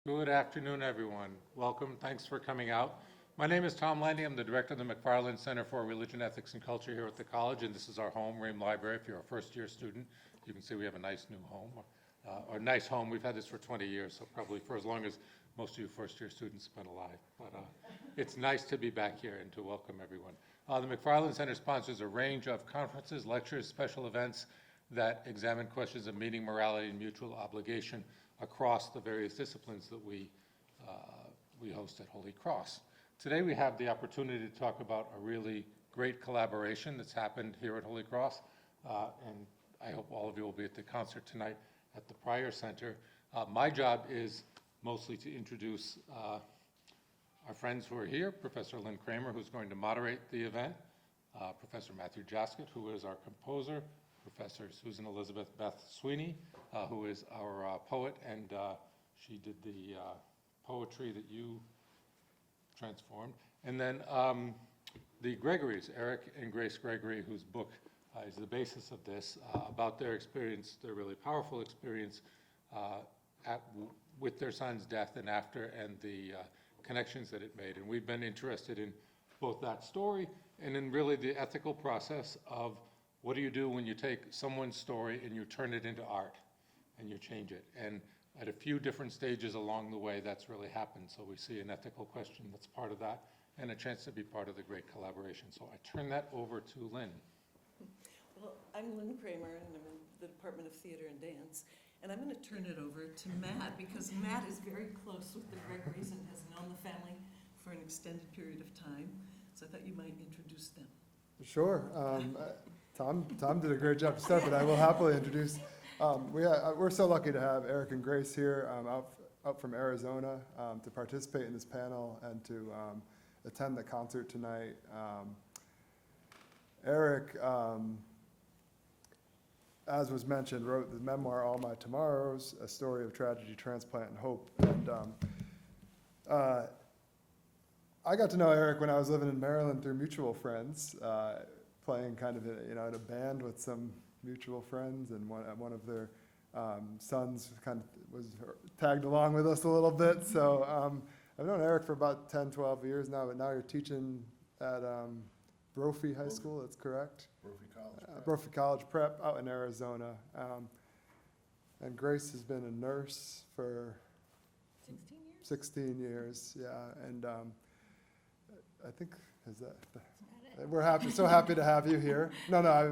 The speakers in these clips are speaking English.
Good afternoon, everyone. Welcome. Thanks for coming out. My name is Tom Landy. I'm the director of the McFarland Center for Religion, Ethics, and Culture here at the college, and this is our home, Ream Library. If you're a first-year student, you can see we have a nice new home, or nice home. We've had this for 20 years, so probably for as long as most of you first-year students have been alive. But it's nice to be back here and to welcome everyone. The McFarland Center sponsors a range of conferences, lectures, special events that examine questions of meaning, morality, and mutual obligation across the various disciplines that we host at Holy Cross. Today we have the opportunity to talk about a really great collaboration that's happened here at Holy Cross, and I hope all of you will be at the concert tonight at the Pryor Center. My job is mostly to introduce our friends who are here, Professor Lynn Kramer, who's going to moderate the event, Professor Matthew Jaskot, who is our composer, Professor Susan Elizabeth Sweeney, who is our poet, and she did the poetry that you transformed. And then the Gregorys, Eric and Grace Gregory, whose book is the basis of this, about their experience, their really powerful experience with their son's death and after, and the connections that it made. And we've been interested in both that story and in really the ethical process of what do you do when you take someone's story and you turn it into art and you change it. And at a few different stages along the way, that's really happened. So we see an ethical question that's part of that and a chance to be part of the great collaboration. So I turn that over to Lynn. Well, I'm Lynn Kramer, and I'm in the Department of Theater and Dance. And I'm going to turn it over to Matt, because Matt is very close with the Gregorys and has known the family for an extended period of time. So I thought you might introduce them. Sure. Tom did a great job to start, but I will happily introduce. We're so lucky to have Eric and Grace here out from Arizona to participate in this panel and to attend the concert tonight. Eric, as was mentioned, wrote the memoir, All My Tomorrows, a story of tragedy, transplant, and hope. And I got to know Eric when I was living in Maryland through mutual friends, playing kind of in a band with some mutual friends, and one of their sons kind of was tagged along with us a little bit. So I've known Eric for about 10, 12 years now, but now you're teaching at Brophy High School, that's correct? Brophy College Prep. Brophy College Prep out in Arizona. And Grace has been a nurse for 16 years, yeah. And I think, is that we're so happy to have you here. I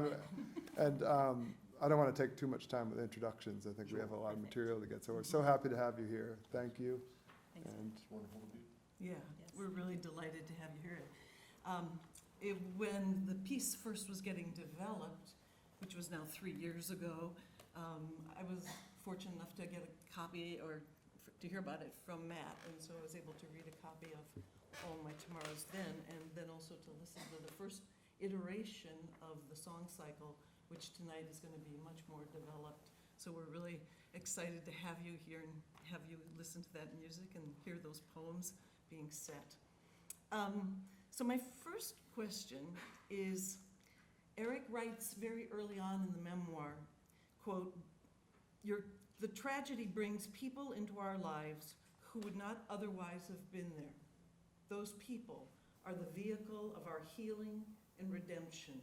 don't want to take too much time with introductions. I think we have a lot of material to get, so we're so happy to have you here. Thank you. Thanks. And It's wonderful to be. Yeah, yes. We're really delighted to have you here. When the piece first was getting developed, which was now 3 years ago, I was fortunate enough to get a copy or to hear about it from Matt, and so I was able to read a copy of All My Tomorrows then, and then also to listen to the first iteration of the song cycle, which tonight is going to be much more developed. So we're really excited to have you here and have you listen to that music and hear those poems being set. So my first question is, Eric writes very early on in the memoir, quote, the tragedy brings people into our lives who would not otherwise have been there. Those people are the vehicle of our healing and redemption.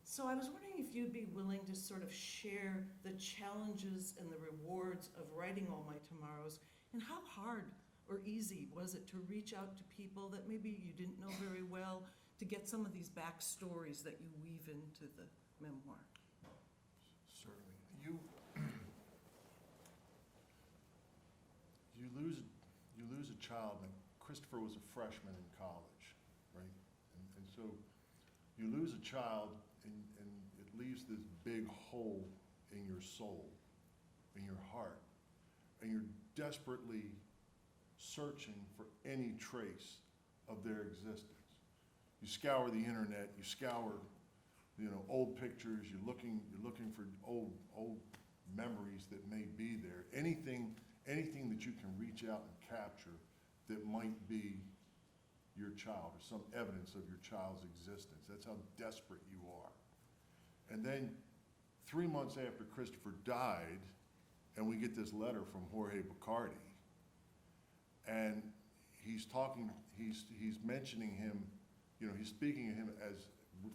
So I was wondering if you'd be willing to sort of share the challenges and the rewards of writing All My Tomorrows, and how hard or easy was it to reach out to people that maybe you didn't know very well, to get some of these backstories that you weave into the memoir? Certainly. You lose a child, and Christopher was a freshman in college, right? And so you lose a child, and it leaves this big hole in your soul, in your heart, and you're desperately searching for any trace of their existence. You scour the internet, you scour, old pictures. You're looking for old memories that may be there. Anything that you can reach out and capture that might be your child or some evidence of your child's existence. That's how desperate you are. And then 3 months after Christopher died, and we get this letter from Jorge Bacardi, and he's mentioning him, he's speaking of him as,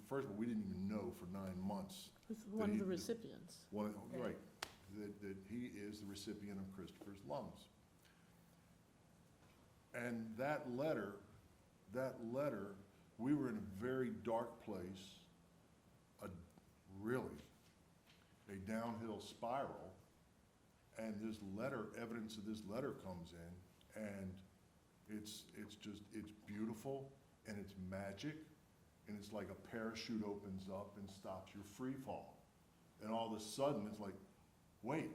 first of all, we didn't even know for 9 months. Who's one of the recipients. Right, that he is the recipient of Christopher's lungs. And that letter, we were in a very dark place, really, a downhill spiral, and this letter, evidence of this letter comes in, and it's beautiful, and it's magic, and it's like a parachute opens up and stops your free fall. And all of a sudden, it's like, wait,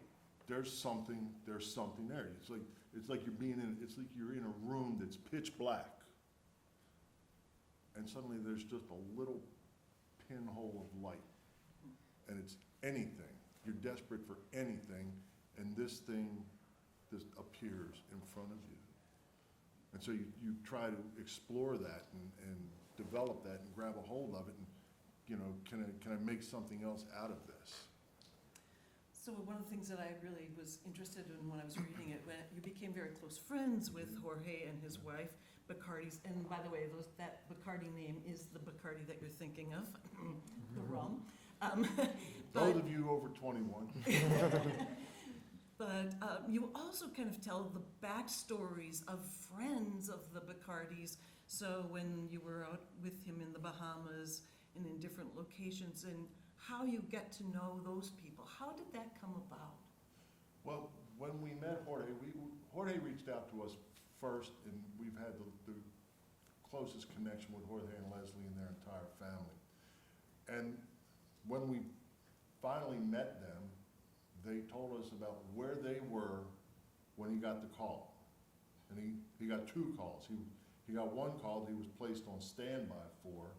there's something there. It's like you're in a room that's pitch black. And suddenly there's just a little pinhole of light. And it's anything. You're desperate for anything, and this thing just appears in front of you. And so you try to explore that and develop that and grab a hold of it and, can I make something else out of this? So one of the things that I really was interested in when I was reading it, when you became very close friends with Jorge and his wife, Bacardi's, and by the way, that Bacardi name is the Bacardi that you're thinking of, the rum. Those of you over 21. But you also kind of tell the backstories of friends of the Bacardis. So when you were out with him in the Bahamas and in different locations, and how you get to know those people. How did that come about? Well, when we met Jorge, Jorge reached out to us first, and we've had the closest connection with Jorge and Leslie and their entire family. And when we finally met them, they told us about where they were when he got the call. And he got 2 calls. He got 1 call that he was placed on standby for,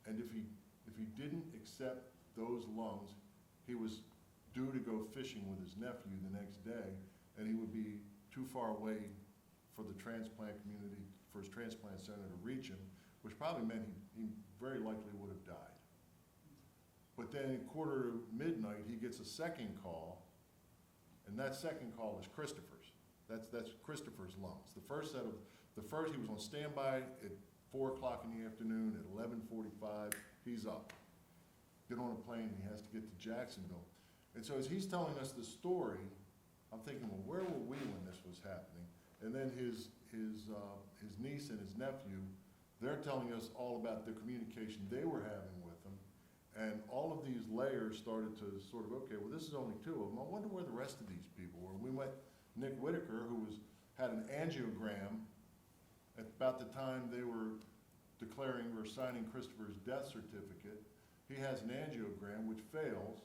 and if he didn't accept those lungs, he was due to go fishing with his nephew the next day, and he would be too far away for the transplant community, for his transplant center to reach him, which probably meant he very likely would have died. But then at 1:45 he gets a second call, and that second call is Christopher's. That's Christopher's lungs. The first he was on standby at 4 o'clock in the afternoon. At 11:45, he's up. Get on a plane, and he has to get to Jacksonville. And so as he's telling us the story, I'm thinking, well, where were we when this was happening? And then his niece and his nephew, they're telling us all about the communication they were having with him. And all of these layers started to sort of, okay, well, this is only 2 of them. I wonder where the rest of these people were. We met Nick Whitaker, who had an angiogram at about the time they were declaring or signing Christopher's death certificate. He has an angiogram which fails.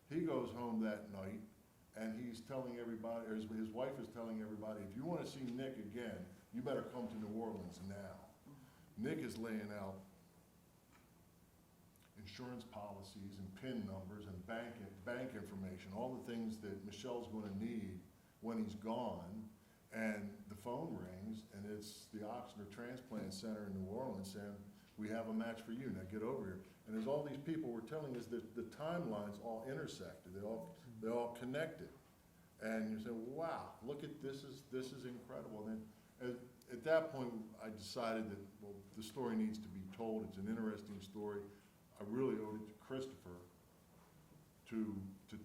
He goes home that night, and he's telling everybody, or his wife is telling everybody, if you want to see Nick again, you better come to New Orleans now. Nick is laying out insurance policies and PIN numbers and bank information, all the things that Michelle's going to need when he's gone. And the phone rings, and it's the Oxnard Transplant Center in New Orleans saying, we have a match for you, now get over here. And as all these people were telling us that the timelines all intersected, they all connected. And you say, wow, look at this is incredible. And then at that point, I decided that, well, the story needs to be told. It's an interesting story. I really owed it to Christopher to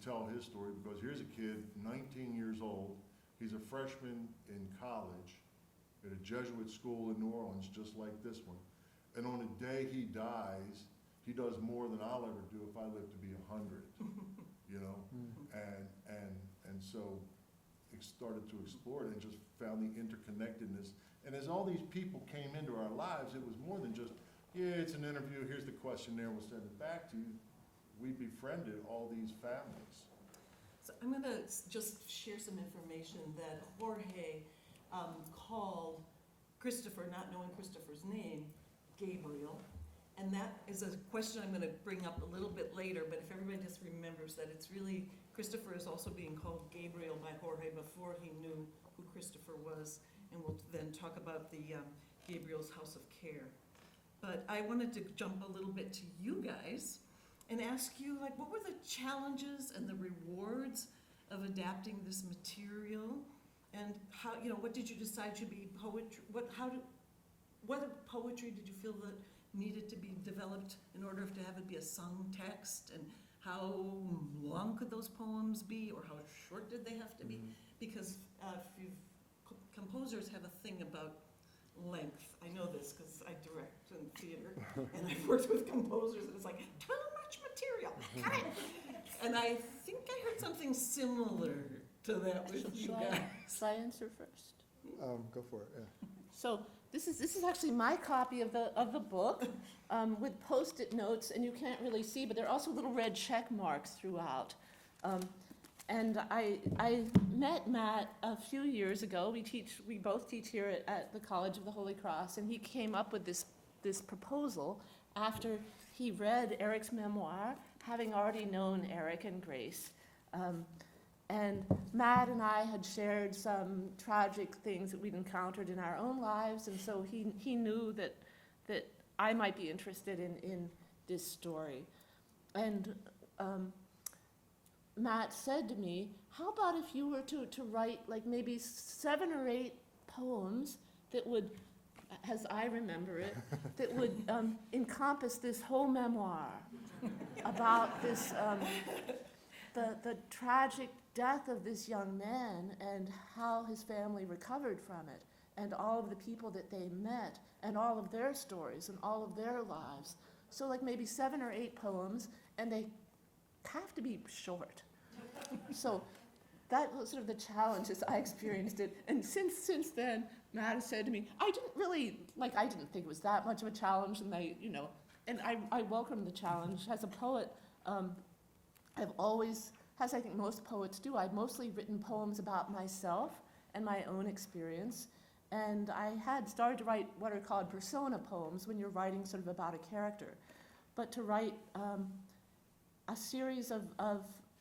tell his story, because here's a kid, 19 years old. He's a freshman in college at a Jesuit school in New Orleans, just like this one. And on the day he dies, he does more than I'll ever do if I live to be 100, And so it started to explore it and just found the interconnectedness. And as all these people came into our lives, it was more than just, yeah, it's an interview, here's the questionnaire, we'll send it back to you. We befriended all these families. So I'm going to just share some information that Jorge called Christopher, not knowing Christopher's name, Gabriel. And that is a question I'm going to bring up a little bit later, but if everybody just remembers that it's really, Christopher is also being called Gabriel by Jorge before he knew who Christopher was. And we'll then talk about the Gabriel's House of Care. But I wanted to jump a little bit to you guys and ask you, like, what were the challenges and the rewards of adapting this material? And how, what did you decide should be poetry? What poetry did you feel that needed to be developed in order to have it be a sung text? And how long could those poems be, or how short did they have to be? Because composers have a thing about length. I know this because I direct in theater, and I've worked with composers, and it's like, too much material, cut it! And I think I heard something similar to that with you guys. Shall I answer first? Go for it, yeah. So this is actually my copy of the book with Post-it notes, and you can't really see, but there are also little red check marks throughout. And I met Matt a few years ago. We both teach here at the College of the Holy Cross, and he came up with this proposal after he read Eric's memoir, having already known Eric and Grace. And Matt and I had shared some tragic things that we'd encountered in our own lives, and so he knew that I might be interested in this story. And Matt said to me, how about if you were to write like maybe 7 or 8 poems that would, as I remember it, that would encompass this whole memoir about this, the tragic death of this young man and how his family recovered from it, and all of the people that they met, and all of their stories and all of their lives. So like maybe 7 or 8 poems, and they have to be short. So that was sort of the challenge as I experienced it. And since then, Matt has said to me, I didn't think it was that much of a challenge, and I welcome the challenge. As a poet, I've always, as I think most poets do, I've mostly written poems about myself and my own experience. And I had started to write what are called persona poems when you're writing sort of about a character. But to write a series of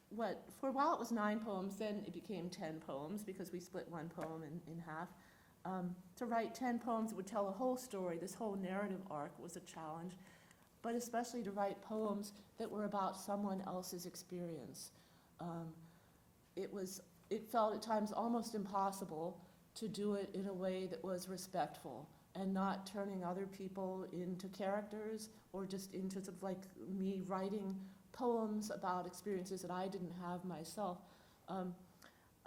what, for a while it was 9 poems, then it became 10 poems because we split one poem in half. To write 10 poems that would tell a whole story, this whole narrative arc was a challenge, but especially to write poems that were about someone else's experience. It felt at times almost impossible to do it in a way that was respectful and not turning other people into characters or just into sort of like me writing poems about experiences that I didn't have myself.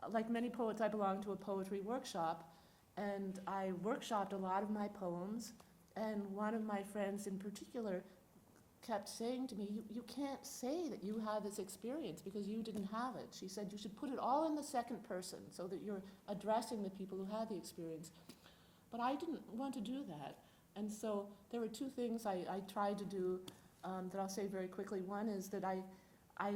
Like many poets, I belonged to a poetry workshop, and I workshopped a lot of my poems, and one of my friends in particular kept saying to me, you can't say that you had this experience because you didn't have it. She said you should put it all in the second person so that you're addressing the people who had the experience. But I didn't want to do that. And so there were 2 things I tried to do that I'll say very quickly. One is that I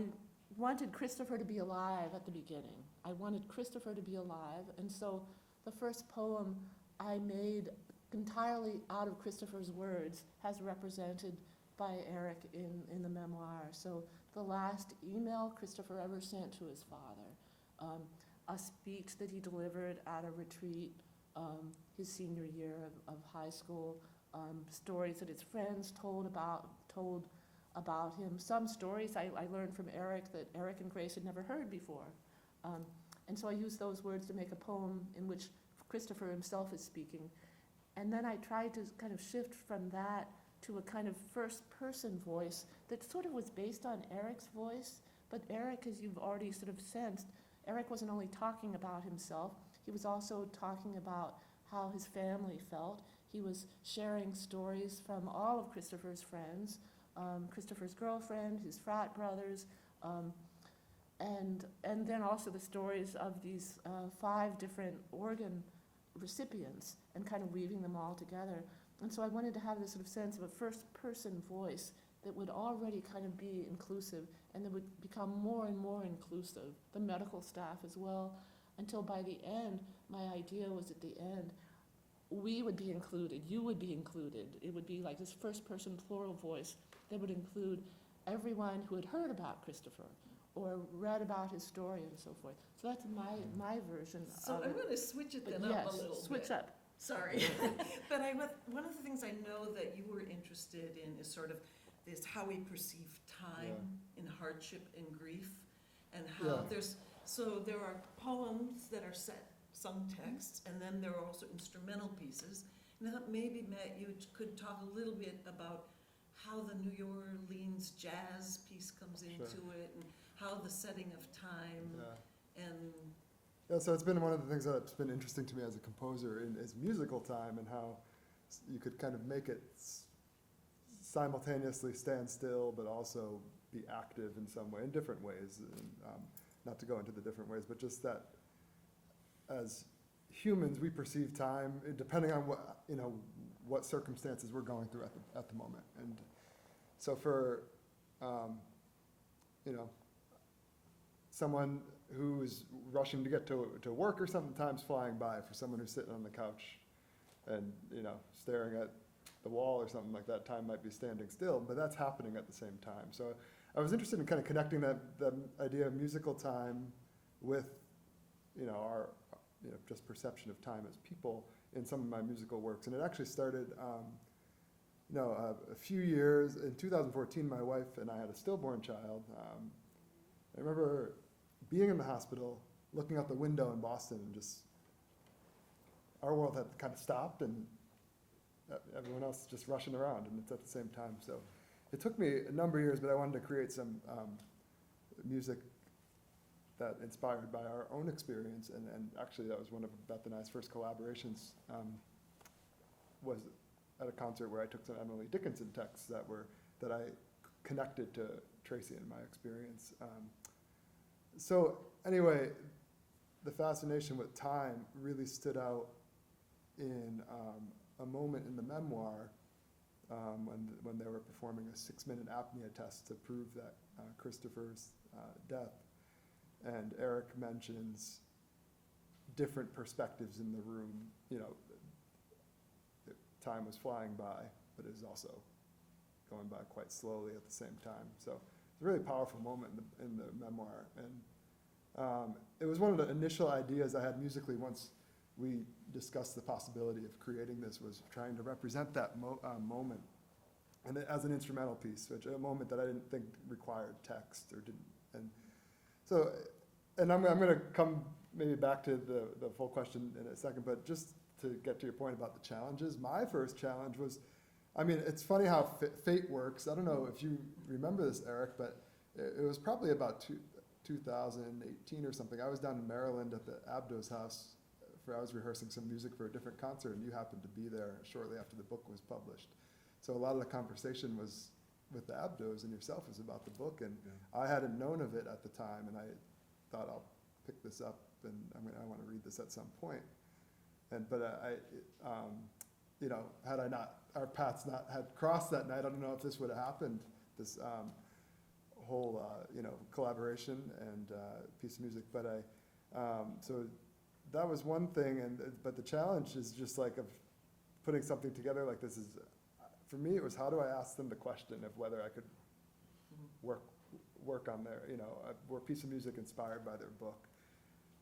wanted Christopher to be alive at the beginning. I wanted Christopher to be alive, and so the first poem I made entirely out of Christopher's words, as represented by Eric in the memoir. So the last email Christopher ever sent to his father, a speech that he delivered at a retreat his senior year of high school, stories that his friends told about him. Some stories I learned from Eric that Eric and Grace had never heard before. And so I used those words to make a poem in which Christopher himself is speaking. And then I tried to kind of shift from that to a kind of first-person voice that sort of was based on Eric's voice. But Eric, as you've already sort of sensed, Eric wasn't only talking about himself, he was also talking about how his family felt. He was sharing stories from all of Christopher's friends, Christopher's girlfriend, his frat brothers, and then also the stories of these 5 different organ recipients, and kind of weaving them all together. And so I wanted to have this sort of sense of a first-person voice that would already kind of be inclusive, and that would become more and more inclusive, the medical staff as well, until by the end, my idea was at the end, we would be included, you would be included. It would be like this first-person plural voice that would include everyone who had heard about Christopher or read about his story and so forth. So that's my version So of I'm it. going to switch it But then up yes, a little switch bit. up. Sorry. But one of the things I know that you were interested in is sort of this how we perceive time in hardship and grief, and how Yeah. there are poems that are sung texts, and then there are also instrumental pieces. And I thought maybe, Matt, you could talk a little bit about how the New Orleans jazz piece comes into it, and how the setting of time, Yeah. and, Yeah, so it's been one of the things that's been interesting to me as a composer is musical time, and how you could kind of make it simultaneously stand still, but also be active in some way, in different ways. And, not to go into the different ways, but just that as humans, we perceive time depending on what circumstances we're going through at the moment. And so for someone who's rushing to get to work or sometimes flying by, for someone who's sitting on the couch and staring at the wall or something like that, time might be standing still, but that's happening at the same time. So I was interested in kind of connecting the idea of musical time with our just perception of time as people in some of my musical works. And it actually started a few years, in 2014, my wife and I had a stillborn child. I remember being in the hospital, looking out the window in Boston, and just our world had kind of stopped, and everyone else just rushing around, and it's at the same time. So it took me a number of years, but I wanted to create some music that inspired by our own experience, and actually that was one of Beth and I's first collaborations, was at a concert where I took some Emily Dickinson texts that I connected to Tracy and my experience. So anyway, the fascination with time really stood out in a moment in the memoir when they were performing a 6-minute apnea test to prove that Christopher's death. And Eric mentions different perspectives in the room. Time was flying by, but it was also going by quite slowly at the same time. So it's a really powerful moment in the memoir. And it was one of the initial ideas I had musically once we discussed the possibility of creating this, was trying to represent that moment, and as an instrumental piece, which a moment that I didn't think required text or didn't. And so, and I'm going to come maybe back to the full question in a second, but just to get to your point about the challenges, my first challenge was, it's funny how fate works. I don't know if you remember this, Eric, but it was probably about 2018 or something. I was down in Maryland at the Abdo's house. I was rehearsing some music for a different concert, and you happened to be there shortly after the book was published. So a lot of the conversation was with the Abdos and yourself was about the book, and I hadn't known of it at the time, and I thought I'll pick this up, and I want to read this at some point. But had our paths not had crossed that night, I don't know if this would have happened. This whole collaboration and piece of music. But so that was one thing, but the challenge is just like of putting something together like this is, for me, it was how do I ask them the question of whether I could work on their, a piece of music inspired by their book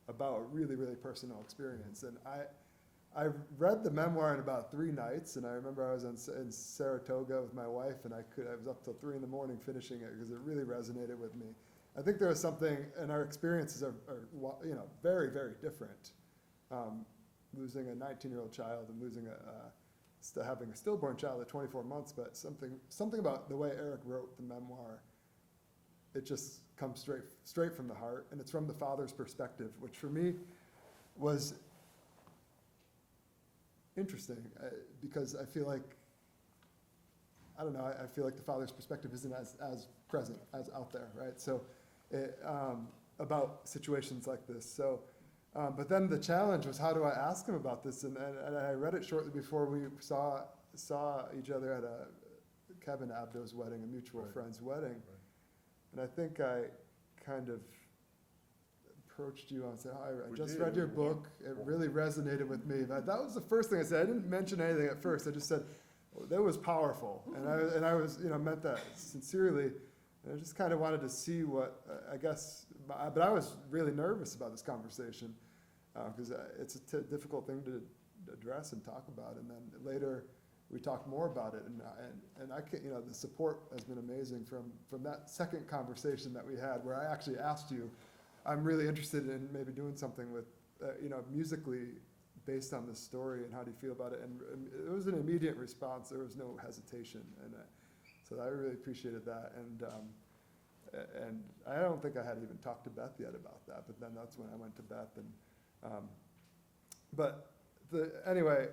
about a really, really personal experience. And I read the memoir in about 3 nights, and I remember I was in Saratoga with my wife, and I was up till 3 a.m. finishing it because it really resonated with me. I think there was something, and our experiences are very, very different. Losing a 19-year-old child and losing having a stillborn child at 24 months, but something about the way Eric wrote the memoir, it just comes straight from the heart, and it's from the father's perspective, which for me was interesting because I feel like, I don't know, I feel like the father's perspective isn't as present, as out there, right? So about situations like this. So, but then the challenge was, how do I ask him about this? And I read it shortly before we saw each other at Kevin Abdo's wedding, a mutual friend's wedding. Right. And I think I kind of approached you and said, I just read your book. It really resonated with me. That was the first thing I said. I didn't mention anything at first. I just said, that was powerful. And I was, meant that sincerely. And I just kind of wanted to see what, but I was really nervous about this conversation because it's a difficult thing to address and talk about. And then later we talked more about it, and I can, the support has been amazing from that second conversation that we had, where I actually asked you, I'm really interested in maybe doing something with musically based on this story, and how do you feel about it? And it was an immediate response. There was no hesitation, and so I really appreciated that. And I don't think I had even talked to Beth yet about that, but then that's when I went to Beth. Anyway,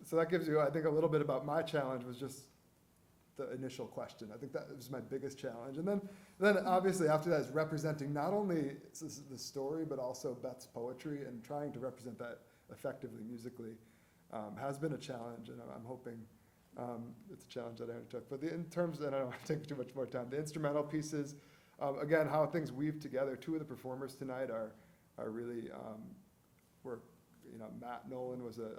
so that gives you, I think, a little bit about my challenge was just the initial question. I think that was my biggest challenge. And then obviously after that is representing not only the story, but also Beth's poetry, and trying to represent that effectively musically has been a challenge, and I'm hoping it's a challenge that I undertook. But in terms, and I don't want to take too much more time, the instrumental pieces, again, how things weave together. Two of the performers tonight are really, were, Matt Nolan was a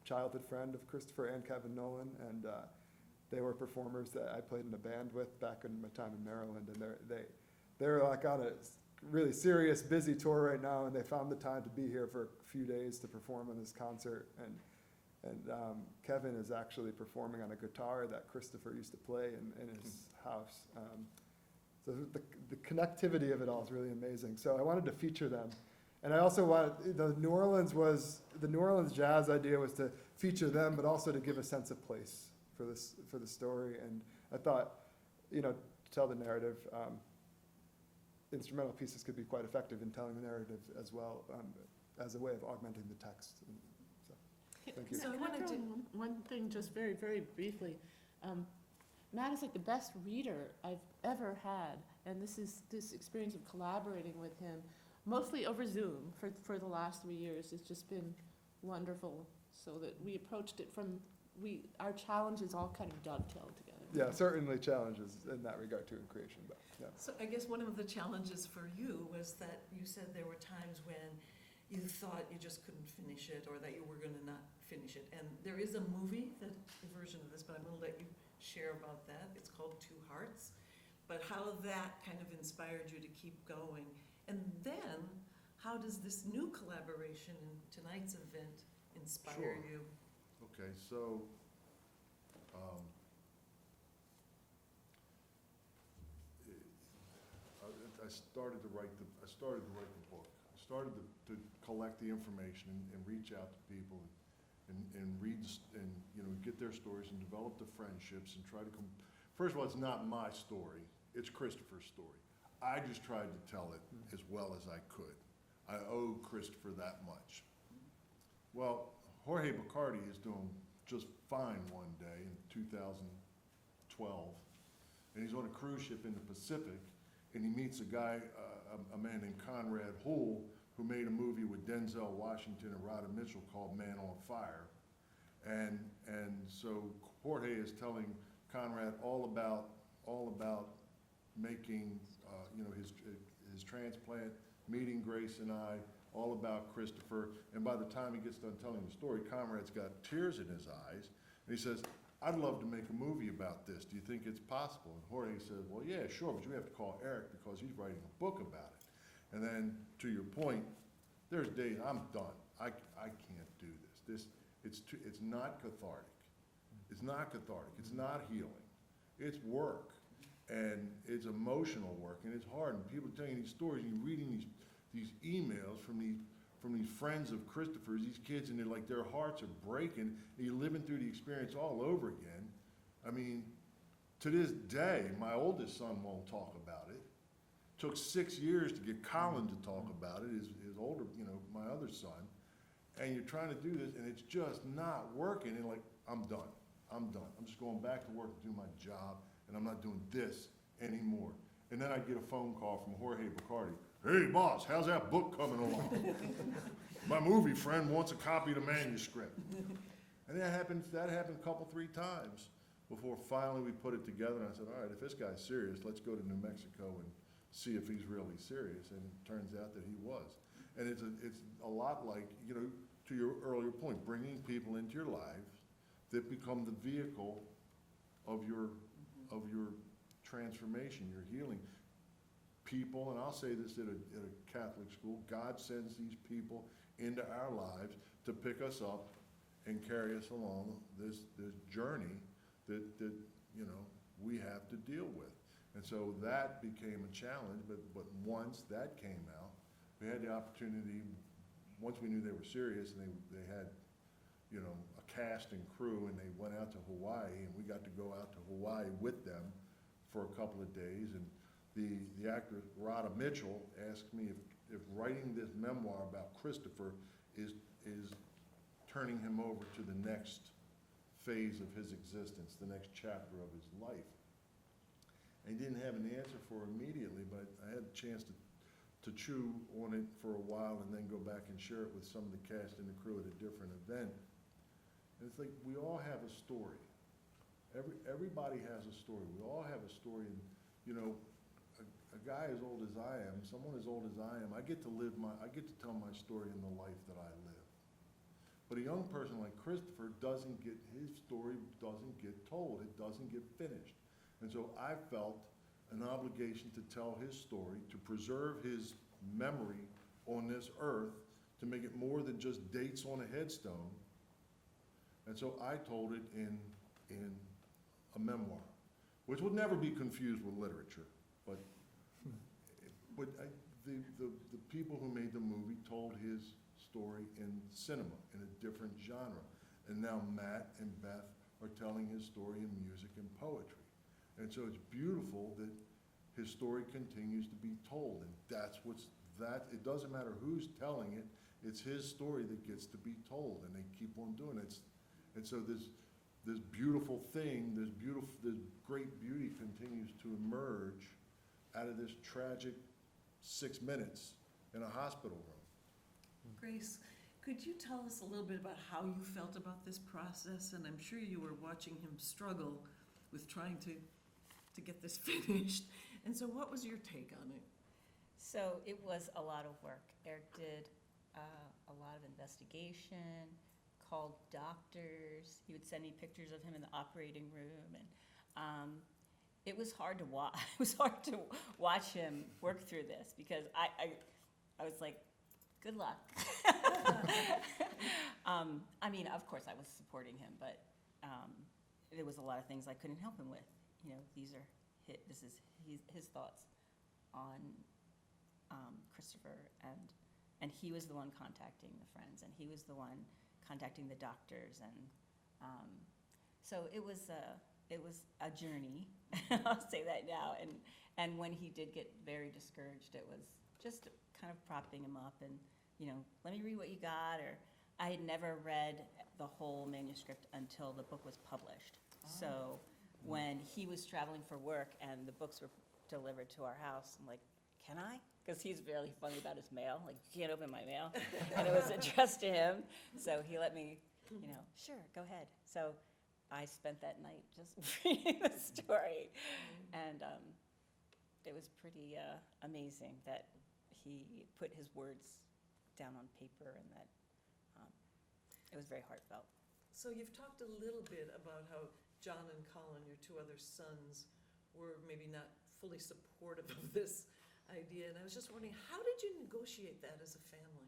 childhood friend of Christopher and Kevin Nolan, and they were performers that I played in a band with back in my time in Maryland, and they're like on a really serious, busy tour right now, and they found the time to be here for a few days to perform on this concert. And Kevin is actually performing on a guitar that Christopher used to play in his house. So the connectivity of it all is really amazing. So I wanted to feature them. And I also wanted, the New Orleans jazz idea was to feature them, but also to give a sense of place for the story. And I thought, to tell the narrative, instrumental pieces could be quite effective in telling the narrative as well, as a way of augmenting the text. And so, thank you. So I Can wanted throw to- in one thing just very, very briefly. Matt is like the best reader I've ever had, and this experience of collaborating with him, mostly over Zoom for the last 3 years, has just been wonderful. So that we approached it our challenges all kind of dovetailed together. Yeah, certainly challenges in that regard too in creation, but yeah. So I guess one of the challenges for you was that you said there were times when you thought you just couldn't finish it, or that you were gonna not finish it. And there is a movie, a version of this, but I'm gonna let you share about that. It's called Two Hearts. But how that kind of inspired you to keep going. And then, how does this new collaboration in tonight's event inspire Sure. you? Okay, so, I started to write the book. I started to collect the information and reach out to people and read and get their stories and develop the friendships and try to first of all, it's not my story, it's Christopher's story. I just tried to tell it as well as I could. I owe Christopher that much. Well, Jorge Bacardi is doing just fine one day in 2012, and he's on a cruise ship in the Pacific, and he meets a guy, a man named Conrad Hull, who made a movie with Denzel Washington and Rhoda Mitchell called Man on Fire. And so Jorge is telling Conrad all about making his transplant, meeting Grace and I, all about Christopher. And by the time he gets done telling the story, Conrad's got tears in his eyes, and he says, "I'd love to make a movie about this. Do you think it's possible?" And Jorge says, "Well, yeah, sure, but you have to call Eric because he's writing a book about it." And then, to your point, there's days I'm done. I can't do this. It's not cathartic. It's not cathartic. It's not healing. It's work, and it's emotional work, and it's hard. And people telling these stories, and you're reading these emails from these friends of Christopher's, these kids, and they're like, their hearts are breaking, and you're living through the experience all over again. I mean, to this day, my oldest son won't talk about it. Took 6 years to get Colin to talk about it, his older, my other son. And you're trying to do this, and it's just not working, and like, I'm done. I'm just going back to work to do my job, and I'm not doing this anymore. And then I get a phone call from Jorge Bacardi. "Hey, boss, how's that book coming along? My movie friend wants a copy of the manuscript." And that happened a couple, 3 times before finally we put it together. And I said, all right, if this guy's serious, let's go to New Mexico and see if he's really serious. And it turns out that he was. And it's a lot like, to your earlier point, bringing people into your life that become the vehicle of your transformation, your healing. People, and I'll say this at a Catholic school, God sends these people into our lives to pick us up and carry us along this journey that we have to deal with. And so that became a challenge, but once that came out, we had the opportunity, once we knew they were serious and they had, you know, a cast and crew, and they went out to Hawaii, and we got to go out to Hawaii with them for a couple of days. And the actor Rhoda Mitchell asked me if writing this memoir about Christopher is turning him over to the next phase of his existence, the next chapter of his life. I didn't have an answer for immediately, but I had a chance to chew on it for a while and then go back and share it with some of the cast and the crew at a different event. And it's like, we all have a story. Everybody has a story. We all have a story. And, you know, a guy as old as I am, someone as old as I am, I get to tell my story in the life that I live. But a young person like Christopher his story doesn't get told. It doesn't get finished. And so I felt an obligation to tell his story, to preserve his memory on this earth, to make it more than just dates on a headstone. And so I told it in a memoir, which would never be confused with literature. But the people who made the movie told his story in cinema, in a different genre. And now Matt and Beth are telling his story in music and poetry. And so it's beautiful that his story continues to be told. And it doesn't matter who's telling it, it's his story that gets to be told, and they keep on doing it. And so this beautiful thing, this great beauty continues to emerge out of this tragic 6 minutes in a hospital room. Grace, could you tell us a little bit about how you felt about this process? And I'm sure you were watching him struggle with trying to get this finished. And so what was your take on it? So it was a lot of work. Eric did a lot of investigation, called doctors. He would send me pictures of him in the operating room, and it was hard to watch. It was hard to watch him work through this because I was like, good luck. I mean, of course, I was supporting him, but there was a lot of things I couldn't help him with. You know, this is his thoughts on Christopher, and he was the one contacting the friends, and he was the one contacting the doctors, and so it was a journey. I'll say that now. And when he did get very discouraged, it was just kind of propping him up and, you know, let me read what you got. Or I had never read the whole manuscript until the book was published. Oh. So when he was traveling for work and the books were delivered to our house, I'm like, can I? Because he's really funny about his mail. Like, you can't open my mail. And it was addressed to him. So he let me, you know, sure, go ahead. So I spent that night just reading the story. And it was pretty amazing that he put his words down on paper, and that it was very heartfelt. So you've talked a little bit about how John and Colin, your two other sons, were maybe not fully supportive of this idea, and I was just wondering, how did you negotiate that as a family?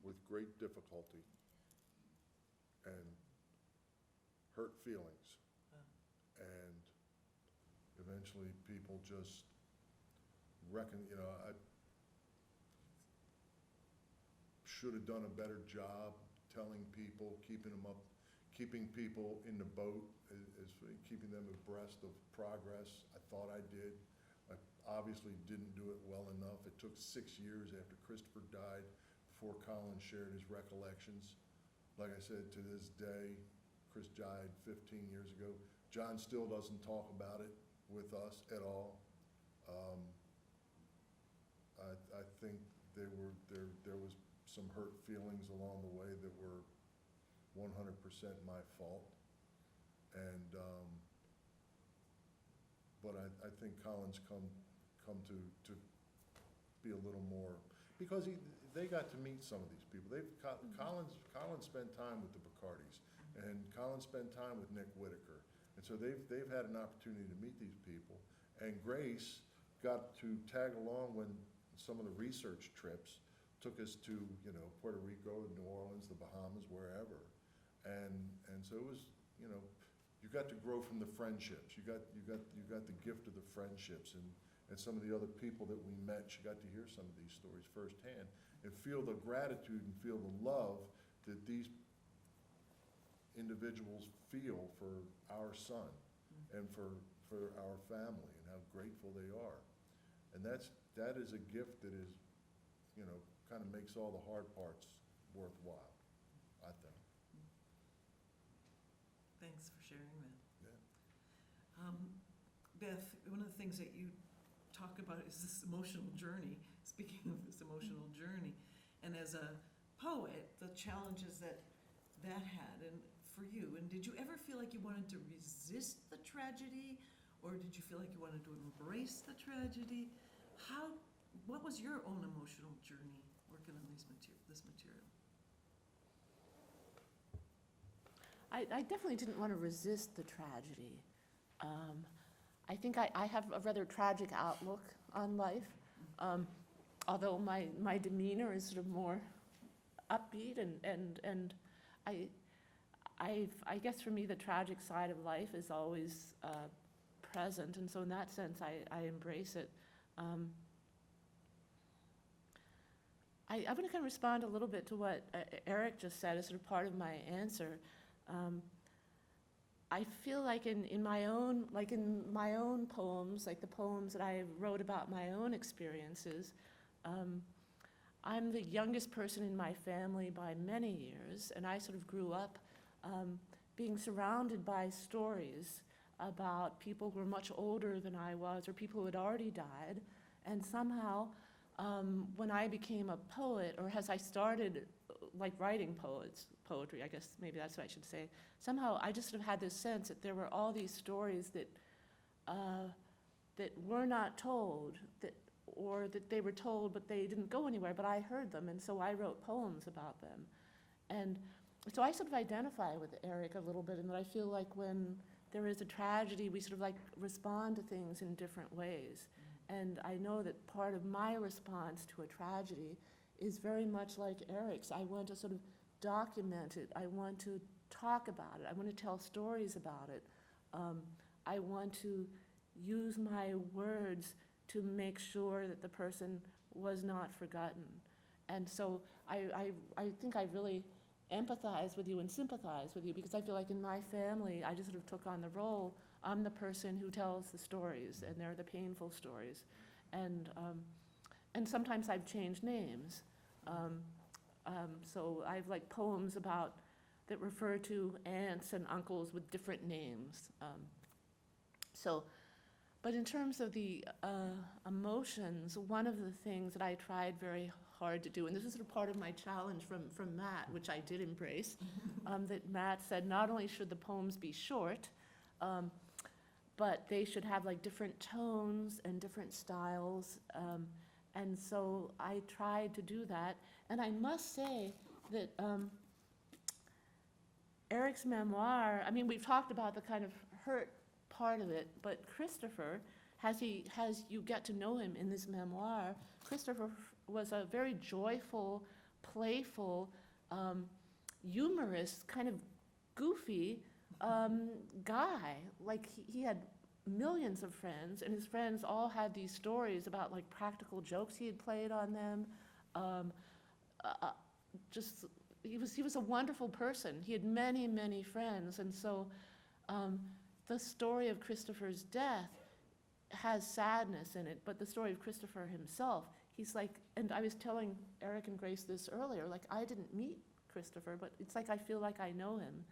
With great difficulty and hurt feelings. And eventually people just reckon, you know, I should have done a better job telling people, keeping them up, keeping people in the boat, keeping them abreast of progress. I thought I did. I obviously didn't do it well enough. It took 6 years after Christopher died before Colin shared his recollections. Like I said, to this day, Chris died 15 years ago. John still doesn't talk about it with us at all. I think there was some hurt feelings along the way that were 100% my fault. And but I think Colin's come to be a little more, because they got to meet some of these people. Colin spent time with the Bacardis, and Colin spent time with Nick Whitaker, and so they've had an opportunity to meet these people. And Grace got to tag along when some of the research trips took us to, you know, Puerto Rico, New Orleans, the Bahamas, wherever, and so it was, you know, you got to grow from the friendships. You got the gift of the friendships, and some of the other people that we met, she got to hear some of these stories firsthand, and feel the gratitude and feel the love that these individuals feel for our son and for our family, and how grateful they are. And that is a gift that is, kind of makes all the hard parts worthwhile, I think. Thanks for sharing that. Yeah. Beth, one of the things that you talk about is this emotional journey. Speaking of this emotional journey, and as a poet, the challenges that had, and for you, and did you ever feel like you wanted to resist the tragedy, or did you feel like you wanted to embrace the tragedy? What was your own emotional journey working on this material? I definitely didn't want to resist the tragedy. I think I have a rather tragic outlook on life, although my demeanor is sort of more upbeat, and I guess for me the tragic side of life is always present, and so in that sense I embrace it. I want to kind of respond a little bit to what Eric just said as sort of part of my answer. I feel like in my own poems, like the poems that I wrote about my own experiences, I'm the youngest person in my family by many years, and I sort of grew up being surrounded by stories about people who were much older than I was, or people who had already died, and somehow when I became a poet, or as I started writing poetry, I guess maybe that's what I should say, somehow I just sort of had this sense that there were all these stories that were not told, or that they were told but they didn't go anywhere, but I heard them, and so I wrote poems about them. And so I sort of identify with Eric a little bit, and that I feel like when there is a tragedy, we sort of respond to things in different ways. And I know that part of my response to a tragedy is very much like Eric's. I want to sort of document it. I want to talk about it. I want to tell stories about it. I want to use my words to make sure that the person was not forgotten. And so I think I really empathize with you and sympathize with you, because I feel like in my family, I just sort of took on the role. I'm the person who tells the stories, and they're the painful stories. And sometimes I've changed names. So I've poems that refer to aunts and uncles with different names. But in terms of the emotions, one of the things that I tried very hard to do, and this is sort of part of my challenge from Matt, which I did embrace, that Matt said not only should the poems be short, but they should have different tones and different styles. And so I tried to do that. And I must say that Eric's memoir, I mean, we've talked about the kind of hurt part of it, but Christopher, as you get to know him in this memoir, Christopher was a very joyful, playful, humorous, kind of goofy guy. He had millions of friends, and his friends all had these stories about practical jokes he had played on them. He was a wonderful person. He had many, many friends, and so the story of Christopher's death has sadness in it, but the story of Christopher himself, and I was telling Eric and Grace this earlier, I didn't meet Christopher, but it's I feel like I know him,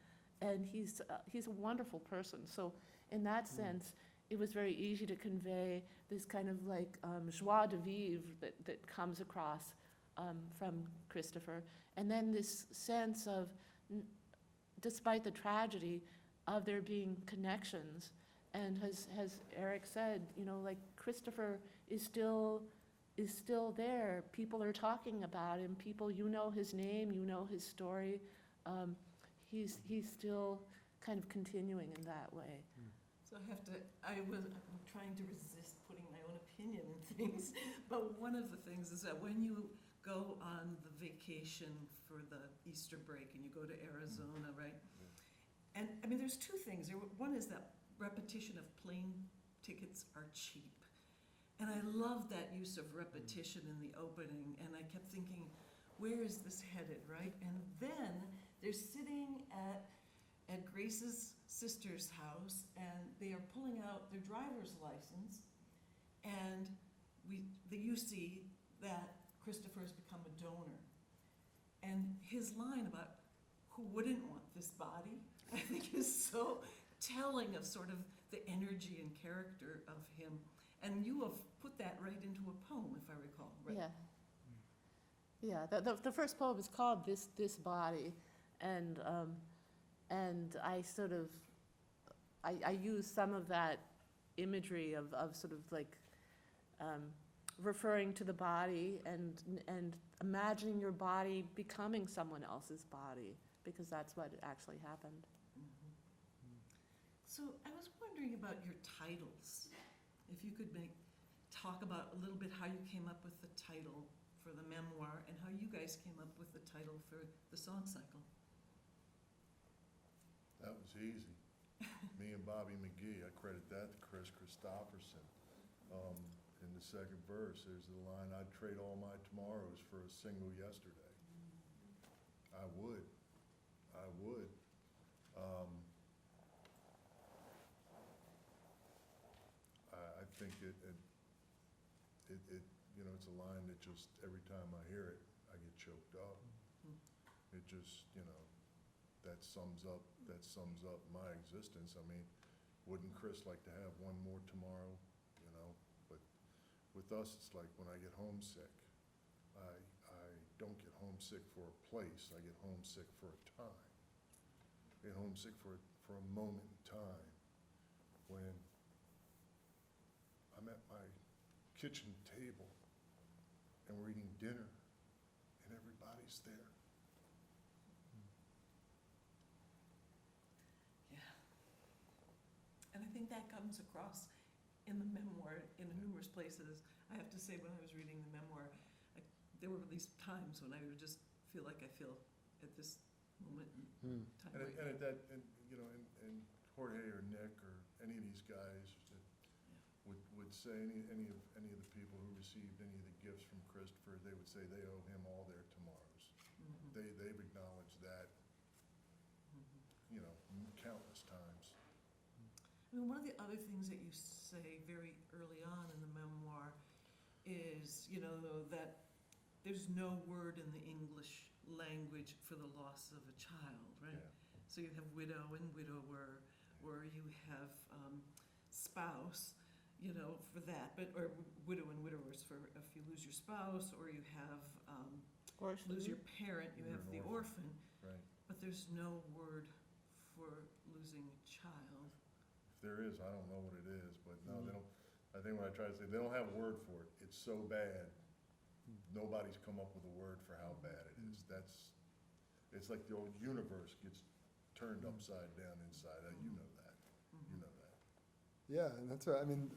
and he's a wonderful person. So in that sense, it was very easy to convey this kind of joie de vivre that comes across from Christopher, and then this sense of, despite the tragedy, of there being connections. And as Eric said, Christopher is still there. People are talking about him. People, his name, his story. He's still kind of continuing in that way. So I'm trying to resist putting my own opinion in things, but one of the things is that when you go on the vacation for the Easter break and you go to Arizona, right? And I mean, there's two things. One is that repetition of plane tickets are cheap. And I love that use of repetition in the opening, and I kept thinking, where is this headed, right? And then they're sitting at Grace's sister's house, and they are pulling out their driver's license, and you see that Christopher has become a donor. And his line about who wouldn't want this body, I think is so telling of sort of the energy and character of him. And you have put that right into a poem, if I recall, right? Yeah. Yeah, the first poem is called This Body, and I sort of, I use some of that imagery of sort of like referring to the body and imagining your body becoming someone else's body, because that's what actually happened. Mhm. So I was wondering about your titles. If you could talk about a little bit how you came up with the title for the memoir and how you guys came up with the title for the song cycle. That was easy. Me and Bobby McGee, I credit that to Chris Christopherson. In the second verse, there's the line, I'd trade all my tomorrows for a single yesterday. I would. I think it's a line that just, every time I hear it, I get choked up. It just, that sums up my existence. I mean, wouldn't Chris like to have one more tomorrow, But with us, it's like when I get homesick, I don't get homesick for a place, I get homesick for a time. I get homesick for a moment in time when I'm at my kitchen table and we're eating dinner and everybody's there. And I think that comes across in the memoir in numerous places. I have to say, when I was reading the memoir, there were these times when I would just feel like I feel at this moment in time. And Jorge or Nick or any of these guys that would say, any of the people who received any of the gifts from Christopher, they would say they owe him all their tomorrows. Mhm. They've acknowledged that, countless times. I mean, one of the other things that you say very early on in the memoir is, that there's no word in the English language for the loss of a child, right? Yeah. So you have widow and widower, or you have spouse, for that, or widow and widowers for if you lose your spouse, or you have lose your parent, you You're have an the orphan. Right. But there's no word for losing a child. If there is, I don't know what it is, but no, they don't, I think what I try to say, they don't have a word for it. It's so bad, nobody's come up with a word for how bad it is. It's like the old universe gets turned upside down inside out. You know that. You know that. Yeah, and that's what, I mean,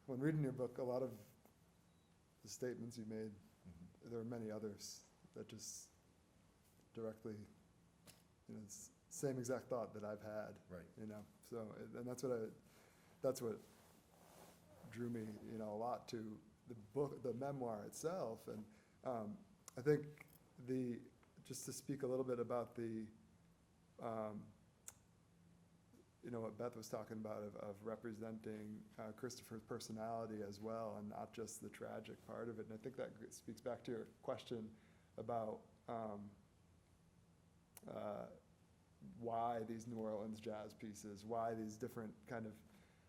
when reading your book, a lot of the statements you made, there are many others that just directly, same exact thought that I've had. Right. So, and that's what drew me, a lot to the book, the memoir itself. And I think just to speak a little bit about what Beth was talking about of representing Christopher's personality as well, and not just the tragic part of it. And I think that speaks back to your question about why these New Orleans jazz pieces, why these different kind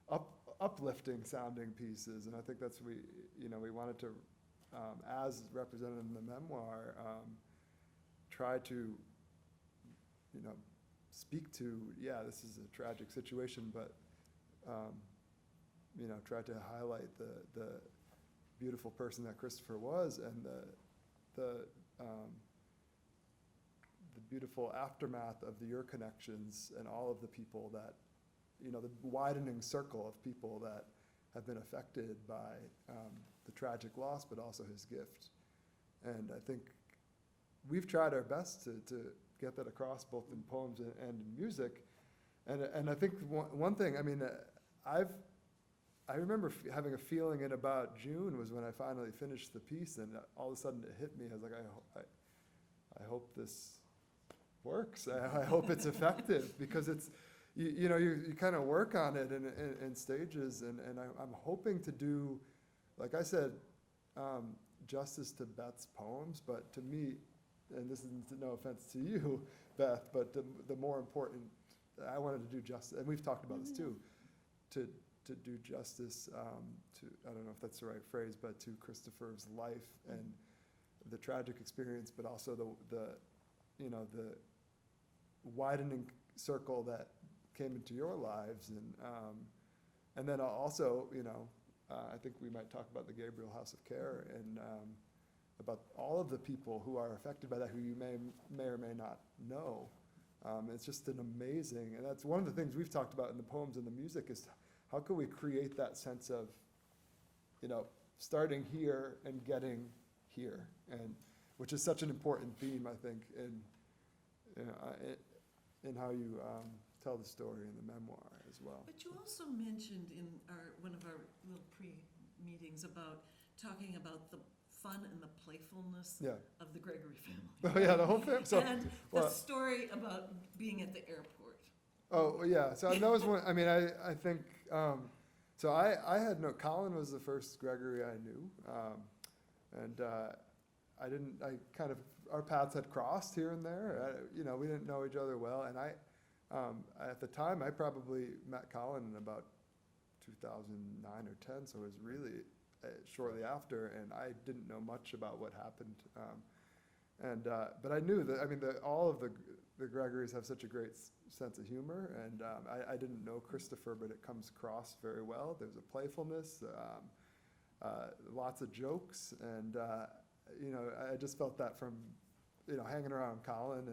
of uplifting sounding pieces. And I think that's we wanted to, as represented in the memoir, try to, speak to, this is a tragic situation, but, try to highlight the beautiful person that Christopher was, and the beautiful aftermath of your connections and all of the people that, the widening circle of people that have been affected by the tragic loss, but also his gift. And I think we've tried our best to get that across both in poems and in music. And I think one thing, I mean, I remember having a feeling in about June was when I finally finished the piece, and all of a sudden it hit me. I was like, I hope this works. I hope it's effective, because it's, you kind of work on it in stages, and I'm hoping to do, like I said, justice to Beth's poems, but to me, and this is no offense to you, Beth, but the more important, I wanted to do justice, and we've talked about this too, to do justice to, I don't know if that's the right phrase, but to Christopher's life and the tragic experience, but also the widening circle that came into your lives, and then also, I think we might talk about the Gabriel House of Care, and about all of the people who are affected by that, who you may or may not know. It's just an amazing, and that's one of the things we've talked about in the poems and the music, is how can we create that sense of, starting here and getting here, and which is such an important theme, I think, in how you tell the story in the memoir as well. But you also mentioned in one of our little pre-meetings about talking about the fun and the playfulness Yeah. of the Gregory family. Oh, yeah, the whole family. So, And the story about being at the airport. oh, yeah, so that was one, I think, so I had Colin was the first Gregory I knew, and our paths had crossed here and there, we didn't know each other well, and at the time, I probably met Colin in about 2009 or 10, so it was really shortly after, and I didn't know much about what happened, but I knew that, all of the Gregories have such a great sense of humor, and I didn't know Christopher, but it comes across very well. There's a playfulness, lots of jokes, and I just felt that from hanging around Colin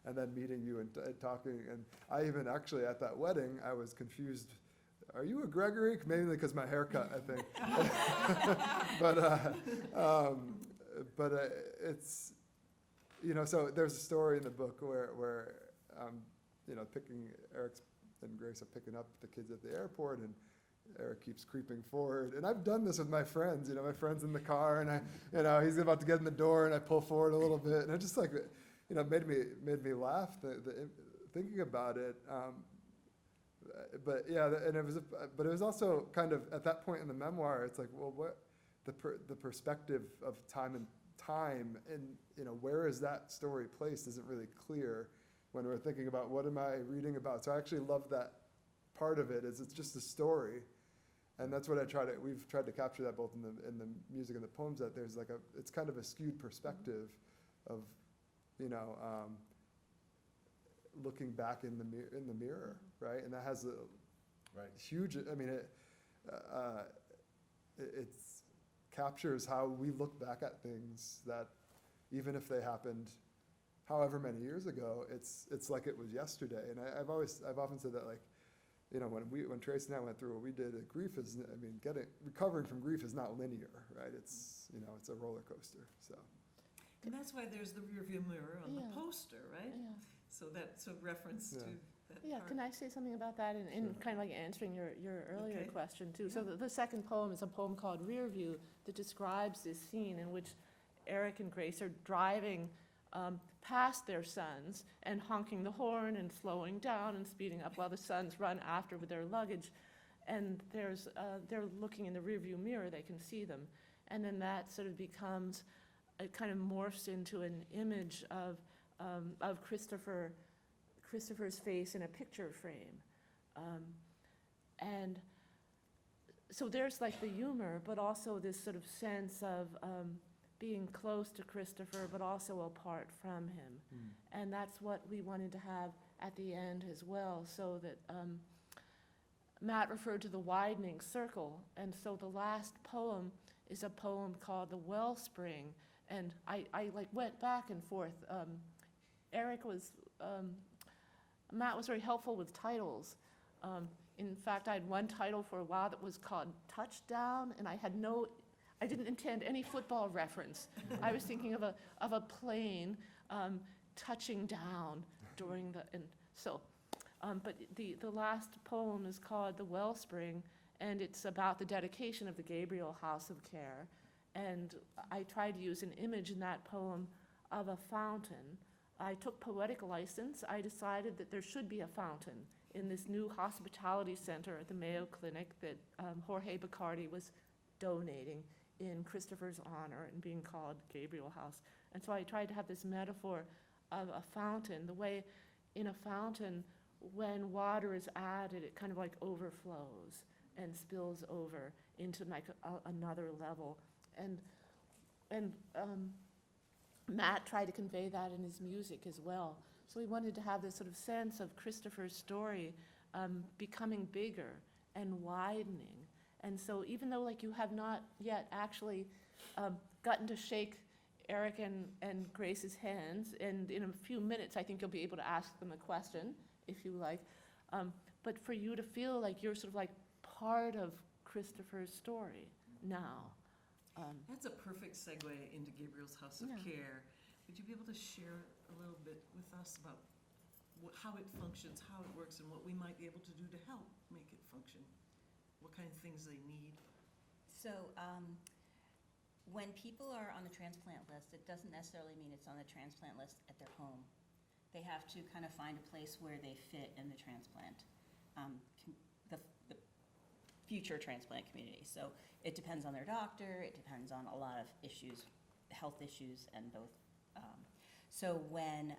and then meeting you and talking. And I even actually at that wedding I was confused. Are you a Gregory? Mainly because my haircut, I think. But it's. So there's a story in the book where Eric and Grace are picking up the kids at the airport, and Eric keeps creeping forward. And I've done this with my friends, my friend's in the car, and he's about to get in the door, and I pull forward a little bit, and it just made me laugh thinking about it. But yeah, and it was also kind of at that point in the memoir, it's like, well, what the perspective of time and where is that story placed isn't really clear when we're thinking about what am I reading about. So I actually love that part of it, is it's just a story, and that's what we've tried to capture that both in the music and the poems, that there's it's kind of a skewed perspective of looking back in the mirror, right? And that has a huge. It captures how we look back at things that, even if they happened however many years ago, it's like it was yesterday. And I've often said that, when Trace and I went through what we did, grief is, recovering from grief is not linear, right? It's a roller coaster. So. And that's why there's the rearview mirror on the Yeah. poster, right? Yeah. So that's a reference to that Yeah, part. can I say something about that in Sure. kind of like answering your earlier Okay. question too? So the second poem is a poem called Rear View that describes this scene in which Eric and Grace are driving past their sons and honking the horn and slowing down and speeding up while the sons run after with their luggage. And they're looking in the rearview mirror, they can see them. And then that sort of becomes, it kind of morphs into an image of Christopher's face in a picture frame. And so there's the humor, but also this sort of sense of being close to Christopher, but also apart from him. And that's what we wanted to have at the end as well, so that Matt referred to the widening circle. And so the last poem is a poem called The Wellspring. And I went back and forth. Matt was very helpful with titles. In fact, I had one title for a while that was called Touchdown, and I didn't intend any football reference. I was thinking of a plane touching down during but the last poem is called The Wellspring, and it's about the dedication of the Gabriel House of Care. And I tried to use an image in that poem of a fountain. I took poetic license. I decided that there should be a fountain in this new hospitality center at the Mayo Clinic that Jorge Bacardi was donating in Christopher's honor and being called Gabriel House. And so I tried to have this metaphor of a fountain, the way in a fountain, when water is added, it kind of like overflows and spills over into like another level. And Matt tried to convey that in his music as well. So he wanted to have this sort of sense of Christopher's story becoming bigger and widening. And so even though like you have not yet actually gotten to shake Eric and Grace's hands, and in a few minutes I think you'll be able to ask them a question, if you like, but for you to feel like you're sort of like part of Christopher's story now. That's a perfect segue into Gabriel's House of Yeah. Care. Would you be able to share a little bit with us about how it functions, how it works, and what we might be able to do to help make it function? What kind of things they need? So when people are on the transplant list, it doesn't necessarily mean it's on the transplant list at their home. They have to kind of find a place where they fit in the transplant, the future transplant community. So it depends on their doctor, it depends on a lot of issues, health issues, and both. So when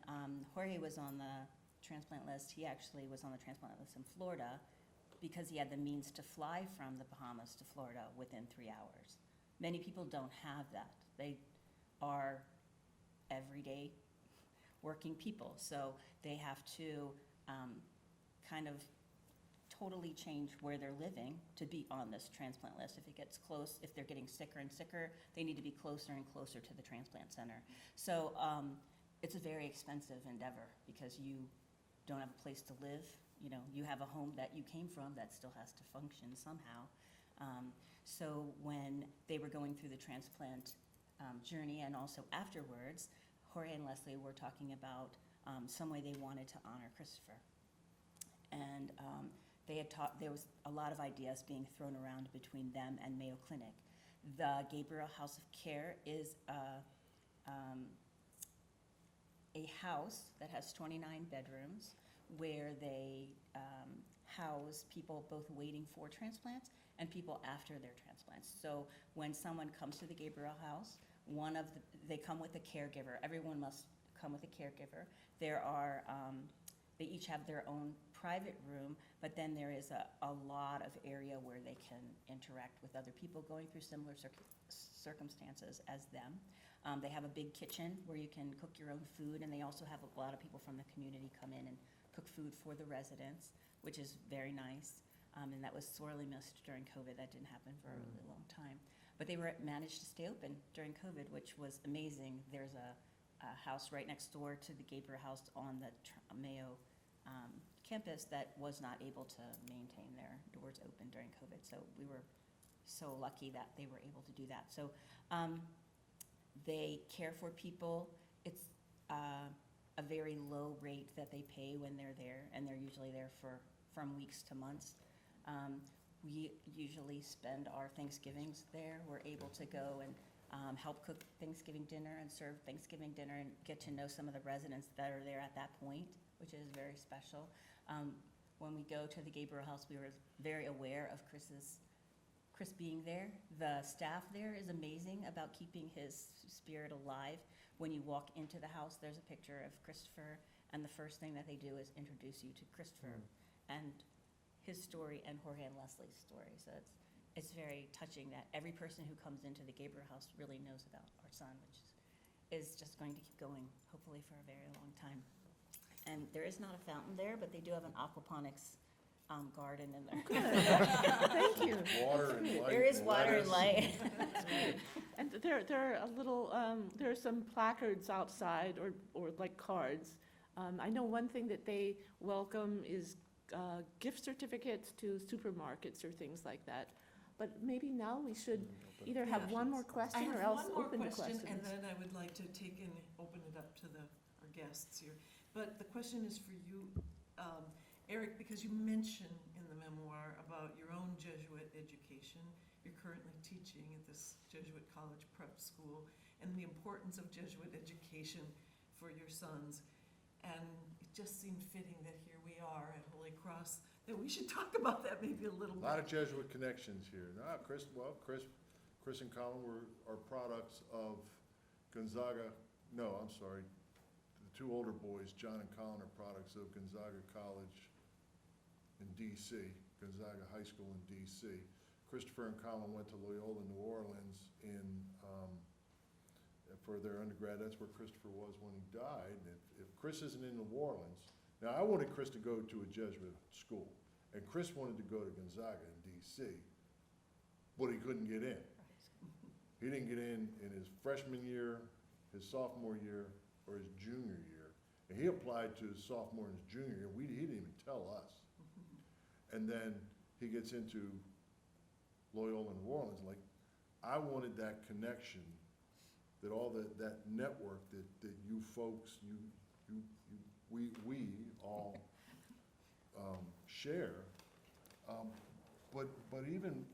Jorge was on the transplant list, he actually was on the transplant list in Florida because he had the means to fly from the Bahamas to Florida within 3 hours. Many people don't have that. They are everyday working people, so they have to kind of totally change where they're living to be on this transplant list. If it gets close, if they're getting sicker and sicker, they need to be closer and closer to the transplant center. So it's a very expensive endeavor because you don't have a place to live. You know, you have a home that you came from that still has to function somehow. So when they were going through the transplant journey and also afterwards, Jorge and Leslie were talking about some way they wanted to honor Christopher. And they had there was a lot of ideas being thrown around between them and Mayo Clinic. The Gabriel House of Care is a house that has 29 bedrooms where they house people both waiting for transplants and people after their transplants. So when someone comes to the Gabriel House, they come with a caregiver. Everyone must come with a caregiver. There are, they each have their own private room, but then there is a lot of area where they can interact with other people going through similar circumstances as them. They have a big kitchen where you can cook your own food, and they also have a lot of people from the community come in and cook food for the residents, which is very nice. And that was sorely missed during COVID. That didn't happen for a really long time. But they managed to stay open during COVID, which was amazing. There's a house right next door to the Gabriel House on the Mayo campus that was not able to maintain their doors open during COVID. So we were so lucky that they were able to do that. So they care for people. It's a very low rate that they pay when they're there, and they're usually there from weeks to months. We usually spend our Thanksgivings there. We're able to go and help cook Thanksgiving dinner and serve Thanksgiving dinner and get to know some of the residents that are there at that point, which is very special. When we go to the Gabriel House, we were very aware of Chris being there. The staff there is amazing about keeping his spirit alive. When you walk into the house, there's a picture of Christopher, and the first thing that they do is introduce you to Christopher and his story and Jorge and Leslie's story. So it's very touching that every person who comes into the Gabriel House really knows about our son, which is just going to keep going, hopefully for a very long time. And there is not a fountain there, but they do have an aquaponics garden in there. Thank you. Water and light. There is water and light. And there are a little, there are some placards outside or like cards. I know one thing that they welcome is gift certificates to supermarkets or things like that. But maybe now we should either have one more I question have or else one more open to question, questions. and then I would like to take and open it up to our guests here. But the question is for you, Eric, because you mention in the memoir about your own Jesuit education, you're currently teaching at this Jesuit college prep school, and the importance of Jesuit education for your sons. And it just seemed fitting that here we are at Holy Cross, that we should talk about that maybe a little A bit. lot of Jesuit connections here. No, Chris and Colin are products of Gonzaga, no, I'm sorry, the two older boys, John and Colin, are products of Gonzaga College in D.C., Gonzaga High School in D.C. Christopher and Colin went to Loyola, New Orleans for their undergrad. That's where Christopher was when he died. And if Chris isn't in New Orleans, now I wanted Chris to go to a Jesuit school, and Chris wanted to go to Gonzaga in D.C., but he couldn't get in. He didn't get in his freshman year, his sophomore year, or his junior year. And he applied to his sophomore and his junior year. He didn't even tell us. And then he gets into Loyola, New Orleans. Like, I wanted that connection, that all that network that you folks, we all share. But even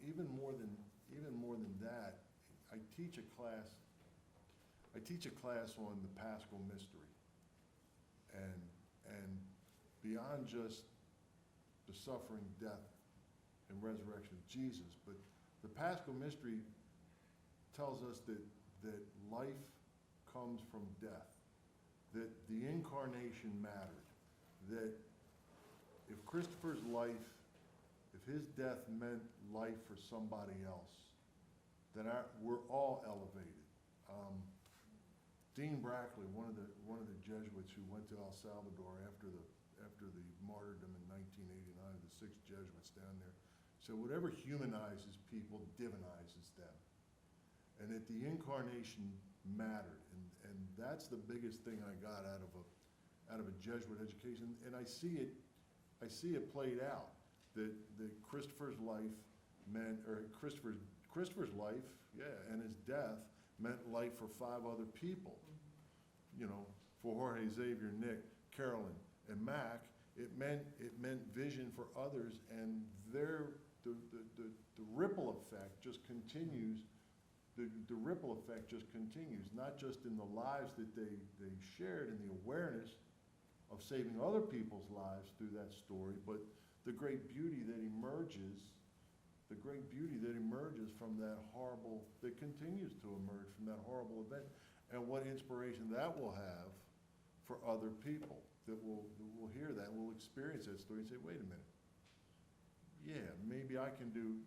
more than that, I teach a class on the Paschal Mystery, and beyond just the suffering, death, and resurrection of Jesus, but the Paschal Mystery tells us that life comes from death, that the incarnation mattered, that if Christopher's life, if his death meant life for somebody else, then we're all elevated. Dean Brackley, one of the Jesuits who went to El Salvador after the martyrdom in 1989 of the 6 Jesuits down there, said whatever humanizes people divinizes them, and that the incarnation mattered, and that's the biggest thing I got out of a Jesuit education, and I see it played out. That Christopher's life meant, or Christopher's life, yeah, and his death meant life for 5 other people. You know, for Jorge, Xavier, Nick, Carolyn, and Mac, it meant vision for others, and the ripple effect just continues. The ripple effect just continues, not just in the lives that they shared and the awareness of saving other people's lives through that story, but the great beauty that emerges from that horrible, that continues to emerge from that horrible event, and what inspiration that will have for other people that will hear that, will experience that story and say, wait a minute, yeah, maybe I can do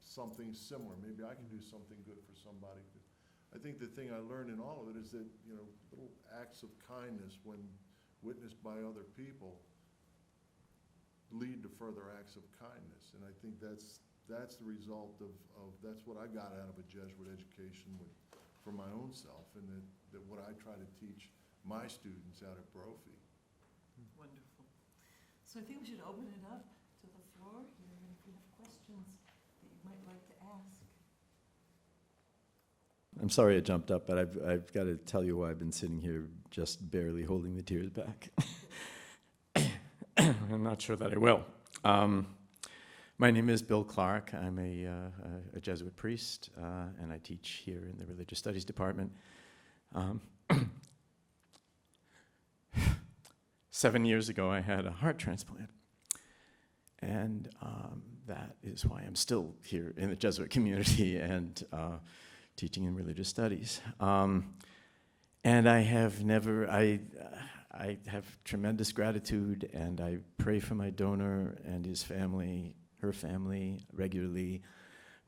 something similar, maybe I can do something good for somebody. I think the thing I learned in all of it is that, you know, little acts of kindness when witnessed by other people lead to further acts of kindness, and I think that's the result of that's what I got out of a Jesuit education for my own self, and that what I try to teach my students out at Brophy. Wonderful. So I think we should open it up to the floor here, and if you have questions that you might like to ask. I'm sorry I jumped up, but I've got to tell you why I've been sitting here just barely holding the tears back. I'm not sure that I will. My name is Bill Clark. I'm a Jesuit priest, and I teach here in the Religious Studies Department. 7 years ago, I had a heart transplant, and that is why I'm still here in the Jesuit community and teaching in religious studies. And I have never, I have tremendous gratitude, and I pray for my donor and his family, her family, regularly,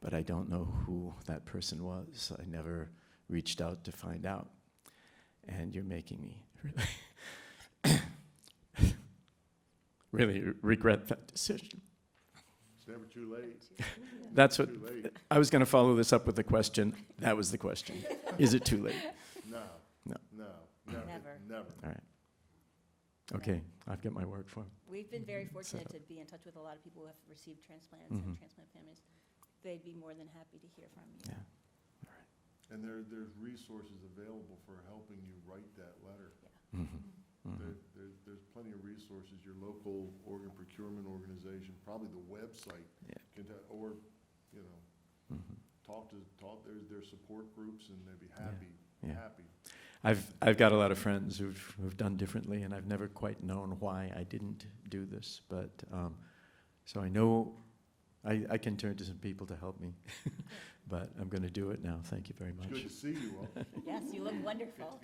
but I don't know who that person was. I never reached out to find out. And you're making me really regret that decision. It's never too late. That's what, Too late. I was gonna follow this up with the question. That was the question. Is it too late? No. No. No. Never. All right. Okay, I've got my work for him. We've been very fortunate So- to be in touch with a lot of people who have received transplants Mhm. and transplant families. They'd be more than happy to hear from you. Yeah. And there's resources available for helping you write that letter. Mhm. Mhm. There's plenty of resources, your local organ procurement organization, probably the website, Yeah. or, you know, Mhm. talk, there's support groups, and they'd be Yeah. happy. I've got a lot of friends who've done differently, and I've never quite known why I didn't do this. But so I know I can turn to some people to help me. But I'm going to do it now. Thank you very It's much. good to see you all. Yes, you look wonderful.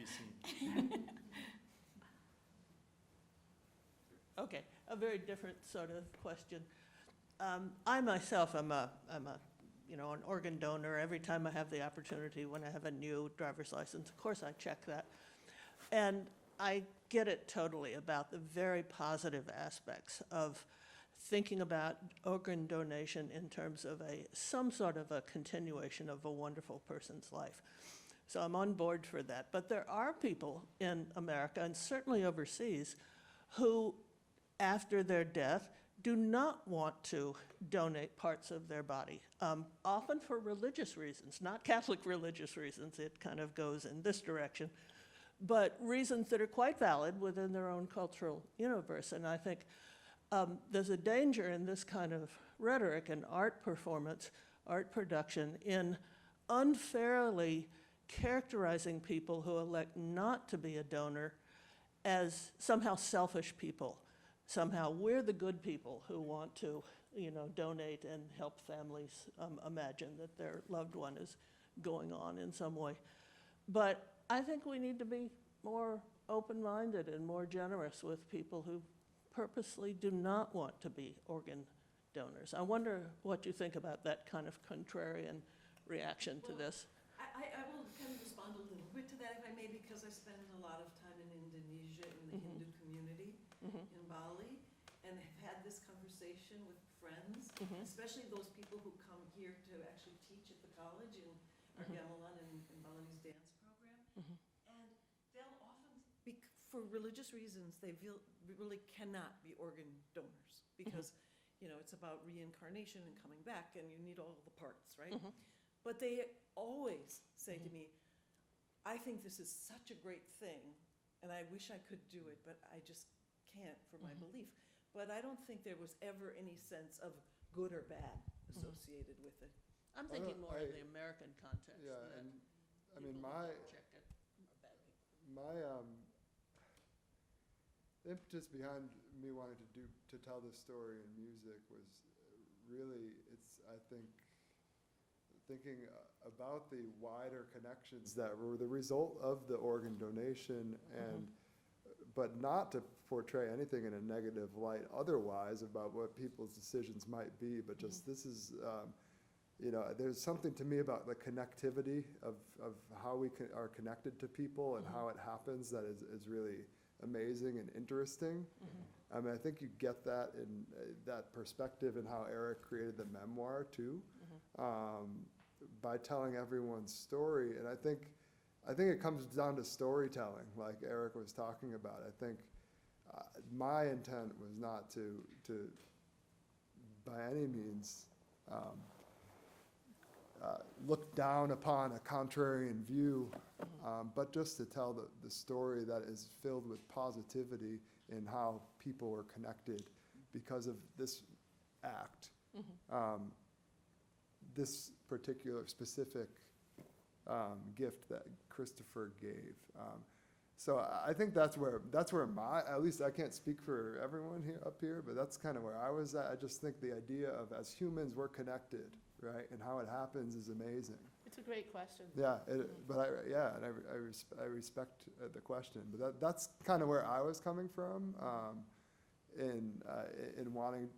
Okay, a very different sort of question. I myself am an organ donor. Every time I have the opportunity, when I have a new driver's license, of course I check that. And I get it totally about the very positive aspects of thinking about organ donation in terms of some sort of a continuation of a wonderful person's life. So I'm on board for that. But there are people in America, and certainly overseas, who, after their death, do not want to donate parts of their body, often for religious reasons, not Catholic religious reasons. It kind of goes in this direction, but reasons that are quite valid within their own cultural universe. And I think there's a danger in this kind of rhetoric and art performance, art production, in unfairly characterizing people who elect not to be a donor as somehow selfish people. Somehow we're the good people who want to, donate and help families imagine that their loved one is going on in some way. But I think we need to be more open-minded and more generous with people who purposely do not want to be organ donors. I wonder what you think about that kind of contrarian reaction to this. I will kind of respond a little bit to that, if I may, because I spend a lot of time in Indonesia, in the Hindu community, in Bali, and have had this conversation with friends, especially those people who come here to actually teach at the college in our gamelan and Balinese dance program. And they'll often, for religious reasons, they really cannot be organ donors because, it's about reincarnation and coming back, and you need all the parts, right? But they always say to me, I think this is such a great thing, and I wish I could do it, but I just can't for my belief. But I don't think there was ever any sense of good or bad associated with it. I'm thinking more in the American context. Yeah, that and I mean, people my don't check it badly. the impetus behind me wanting to tell this story in music was really, I think, thinking about the wider connections that were the result of the organ donation, and but not to portray anything in a negative light otherwise about what people's decisions might be, but just this is, there's something to me about the connectivity of how we are connected to people and how it happens that is really amazing and interesting. I mean, I think you get that in that perspective in how Eric created the memoir too, by telling everyone's story. And I think it comes down to storytelling, like Eric was talking about. I think my intent was not to by any means look down upon a contrarian view, but just to tell the story that is filled with positivity in how people are connected because of this act, this particular specific gift that Christopher gave. So I think that's where at least I can't speak for everyone up here, but that's kind of where I was at. I just think the idea of as humans we're connected, right, and how it happens is amazing. It's a great question. Yeah, I respect the question, but that's kind of where I was coming from in wanting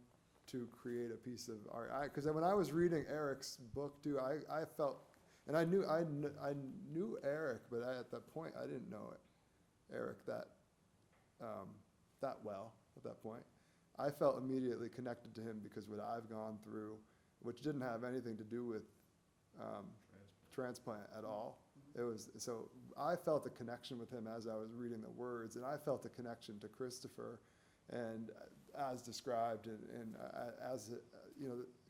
to create a piece of art. Because when I was reading Eric's book too, I felt, and I knew Eric, but at that point I didn't know Eric that well at that point. I felt immediately connected to him because what I've gone through, which didn't have anything to do with transplant at all. So I felt a connection with him as I was reading the words, and I felt a connection to Christopher, and as described, and as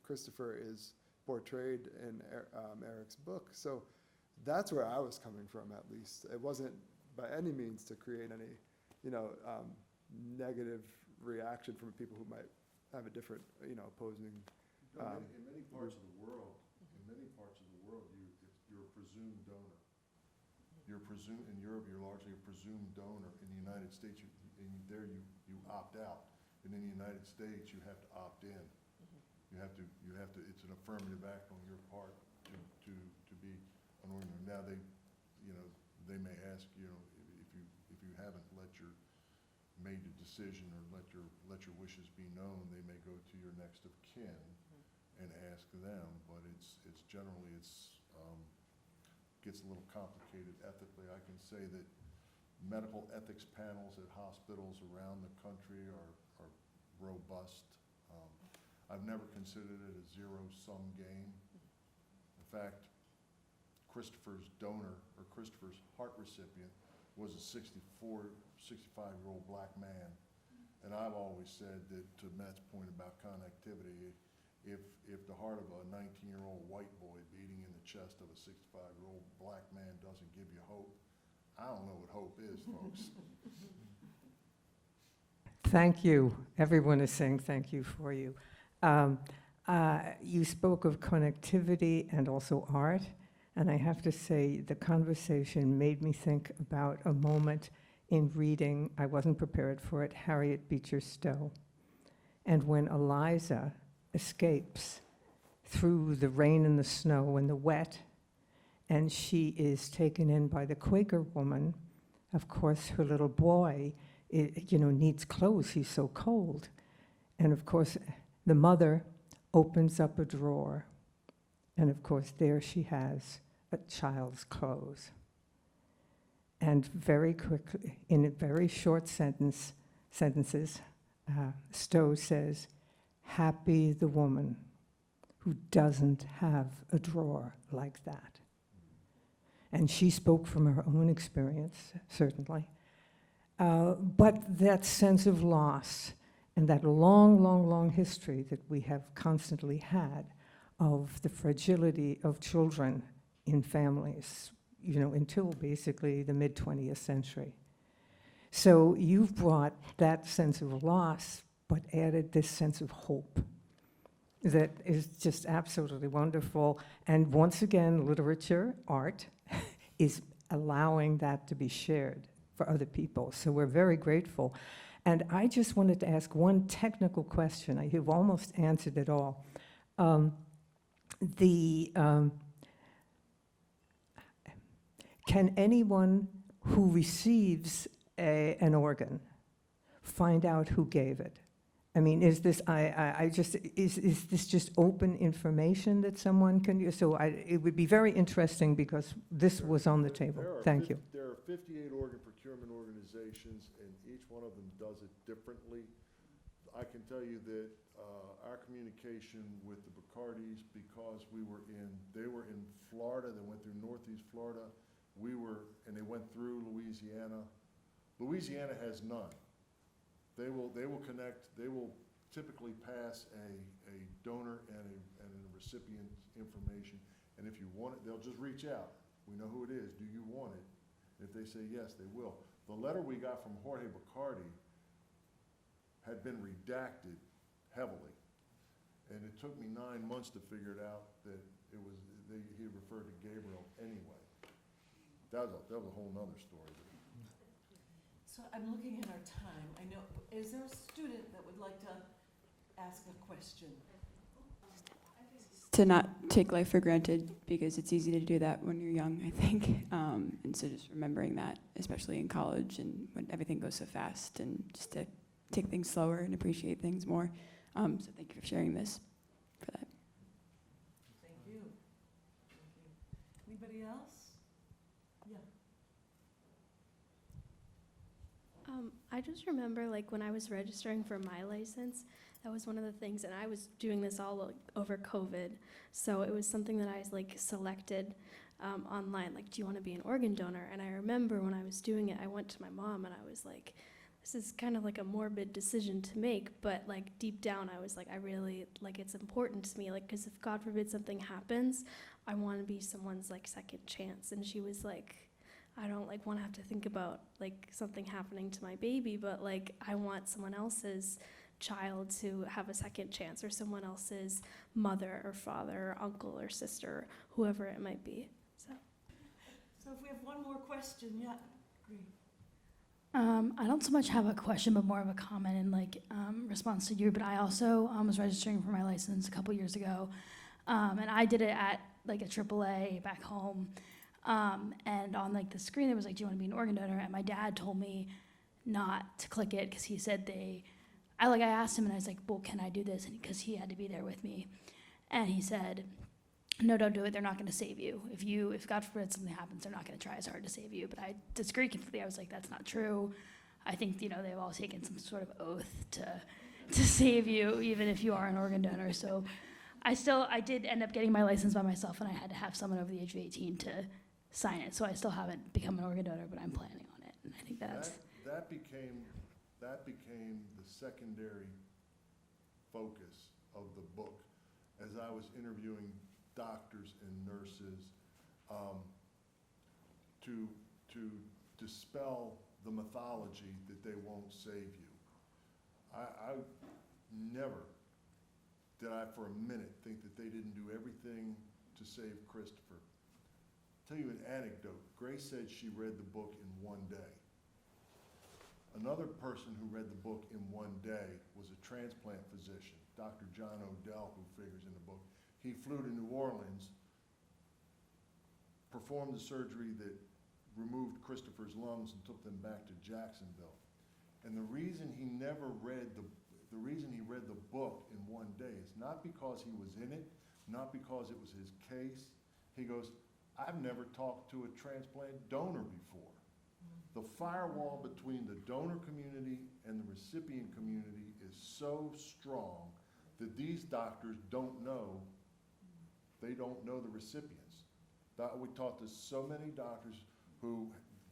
Christopher is portrayed in Eric's book. So that's where I was coming from, at least. It wasn't by any means to create any, negative reaction from people who might have a different, opposing. In many parts of the world, you're a presumed donor. In Europe, you're largely a presumed donor. In the United States, you opt out. And in the United States, you have to opt in. You have to, it's an affirmative act on your part to be an organ. Now they may ask, if you haven't made a decision or let your wishes be known, they may go to your next of kin and ask them, but it's generally gets a little complicated ethically. I can say that medical ethics panels at hospitals around the country are robust. I've never considered it a zero-sum game. In fact, Christopher's donor, or Christopher's heart recipient, was a 65-year-old black man. And I've always said that, to Matt's point about connectivity, if the heart of a 19-year-old white boy beating in the chest of a 65-year-old black man doesn't give you hope, I don't know what hope is, folks. Thank you. Everyone is saying thank you for you. You spoke of connectivity and also art, and I have to say the conversation made me think about a moment in reading, I wasn't prepared for it, Harriet Beecher Stowe. And when Eliza escapes through the rain and the snow and the wet, and she is taken in by the Quaker woman, of course her little boy needs clothes, he's so cold. And of course, the mother opens up a drawer, and of course, there she has a child's clothes. And very quickly, in a very short sentences, Stowe says, "Happy the woman who doesn't have a drawer like that." And she spoke from her own experience, certainly. But that sense of loss and that long, long, long history that we have constantly had of the fragility of children in families, until basically the mid-20th century. So you've brought that sense of loss, but added this sense of hope that is just absolutely wonderful. And once again, literature, art, is allowing that to be shared for other people. So we're very grateful. And I just wanted to ask one technical question. You've almost answered it all. Can anyone who receives an organ find out who gave it? I mean, is this is this just open information that someone can use? So it would be very interesting because this was on the table. Thank you. There are 58 organ procurement organizations, and each one of them does it differently. I can tell you that our communication with the Bacardis, because they were in Florida, they went through Northeast Florida, and they went through Louisiana. Louisiana has none. They will connect, they will typically pass a donor and a recipient information, and if you want it, they'll just reach out. We know who it is. Do you want it? If they say yes, they will. The letter we got from Jorge Bacardi had been redacted heavily, and it took me 9 months to figure it out that he referred to Gabriel anyway. That was a whole nother story. So I'm looking at our time. I know, is there a student that would like to ask a question? To not take life for granted, because it's easy to do that when you're young, I think. And so just remembering that, especially in college and when everything goes so fast, and just to take things slower and appreciate things more. So thank you for sharing this, for that. Thank you. Thank you. Anybody else? Yeah. I just remember, when I was registering for my license, that was one of the things, and I was doing this all over COVID, so it was something that I selected online, do you want to be an organ donor? And I remember when I was doing it, I went to my mom and I was like, this is kind of a morbid decision to make, but deep down I was I really, it's important to me, because if God forbid something happens, I want to be someone's second chance. And she was like, I don't like want to have to think about like something happening to my baby, but like I want someone else's child to have a second chance, or someone else's mother or father or uncle or sister, whoever it might be. So if we have one more question, yeah, great. I don't so much have a question, but more of a comment in response to you. But I also was registering for my license a couple years ago, and I did it at like a AAA back home. And on like the screen, it was like, "Do you want to be an organ donor?" And my dad told me not to click it because he said I asked him and I was like, "Well, can I do this?" And because he had to be there with me, and he said, "No, don't do it. They're not going to save you. If God forbid something happens, they're not going to try as hard to save you." But I disagreed completely. I was like, "That's not true. I think they've all taken some sort of oath to save you, even if you are an organ donor." So I did end up getting my license by myself, and I had to have someone over the age of 18 to sign it. So I still haven't become an organ donor, but I'm planning on it. And I think That became the secondary focus of the book as I was interviewing doctors and nurses to dispel the mythology that they won't save you. I never did I for a minute think that they didn't do everything to save Christopher. I'll tell you an anecdote. Grace said she read the book in one day. Another person who read the book in one day was a transplant physician, Dr. John Odell, who figures in the book. He flew to New Orleans, performed the surgery that removed Christopher's lungs and took them back to Jacksonville. And the reason he read the book in one day is not because he was in it, not because it was his case. He goes, "I've never talked to a transplant donor before." The firewall between the donor community and the recipient community is so strong that these doctors don't know the recipients. We talked to so many doctors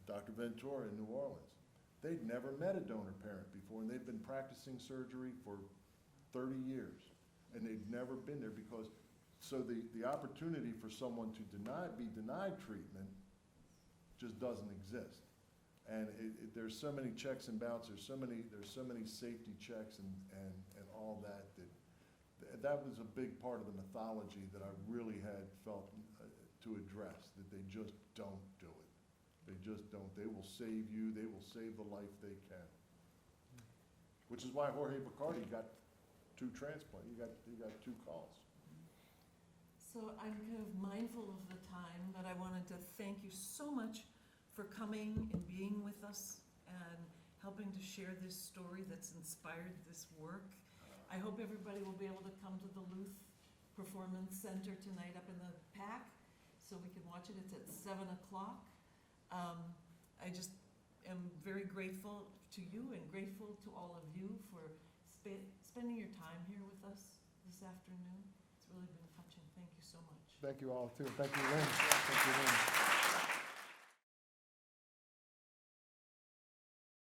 Dr. Ventura in New Orleans, they'd never met a donor parent before, and they've been practicing surgery for 30 years, and they'd never been there so the opportunity for someone to be denied treatment just doesn't exist. And there's so many checks and balances, there's so many safety checks and all that was a big part of the mythology that I really had felt to address, that they just don't do it. They just don't. They will save you. They will save the life they can. Which is why Jorge Bacardi got 2 transplants. He got 2 calls. So I'm kind of mindful of the time, but I wanted to thank you so much for coming and being with us and helping to share this story that's inspired this work. I hope everybody will be able to come to the Luth Performance Center tonight up in the PAC so we can watch it. It's at 7 o'clock. I just am very grateful to you and grateful to all of you for spending your time here with us this afternoon. It's really been touching. Thank you so much. Thank you all, too. Thank you, Lynn. Thank you, Lynn.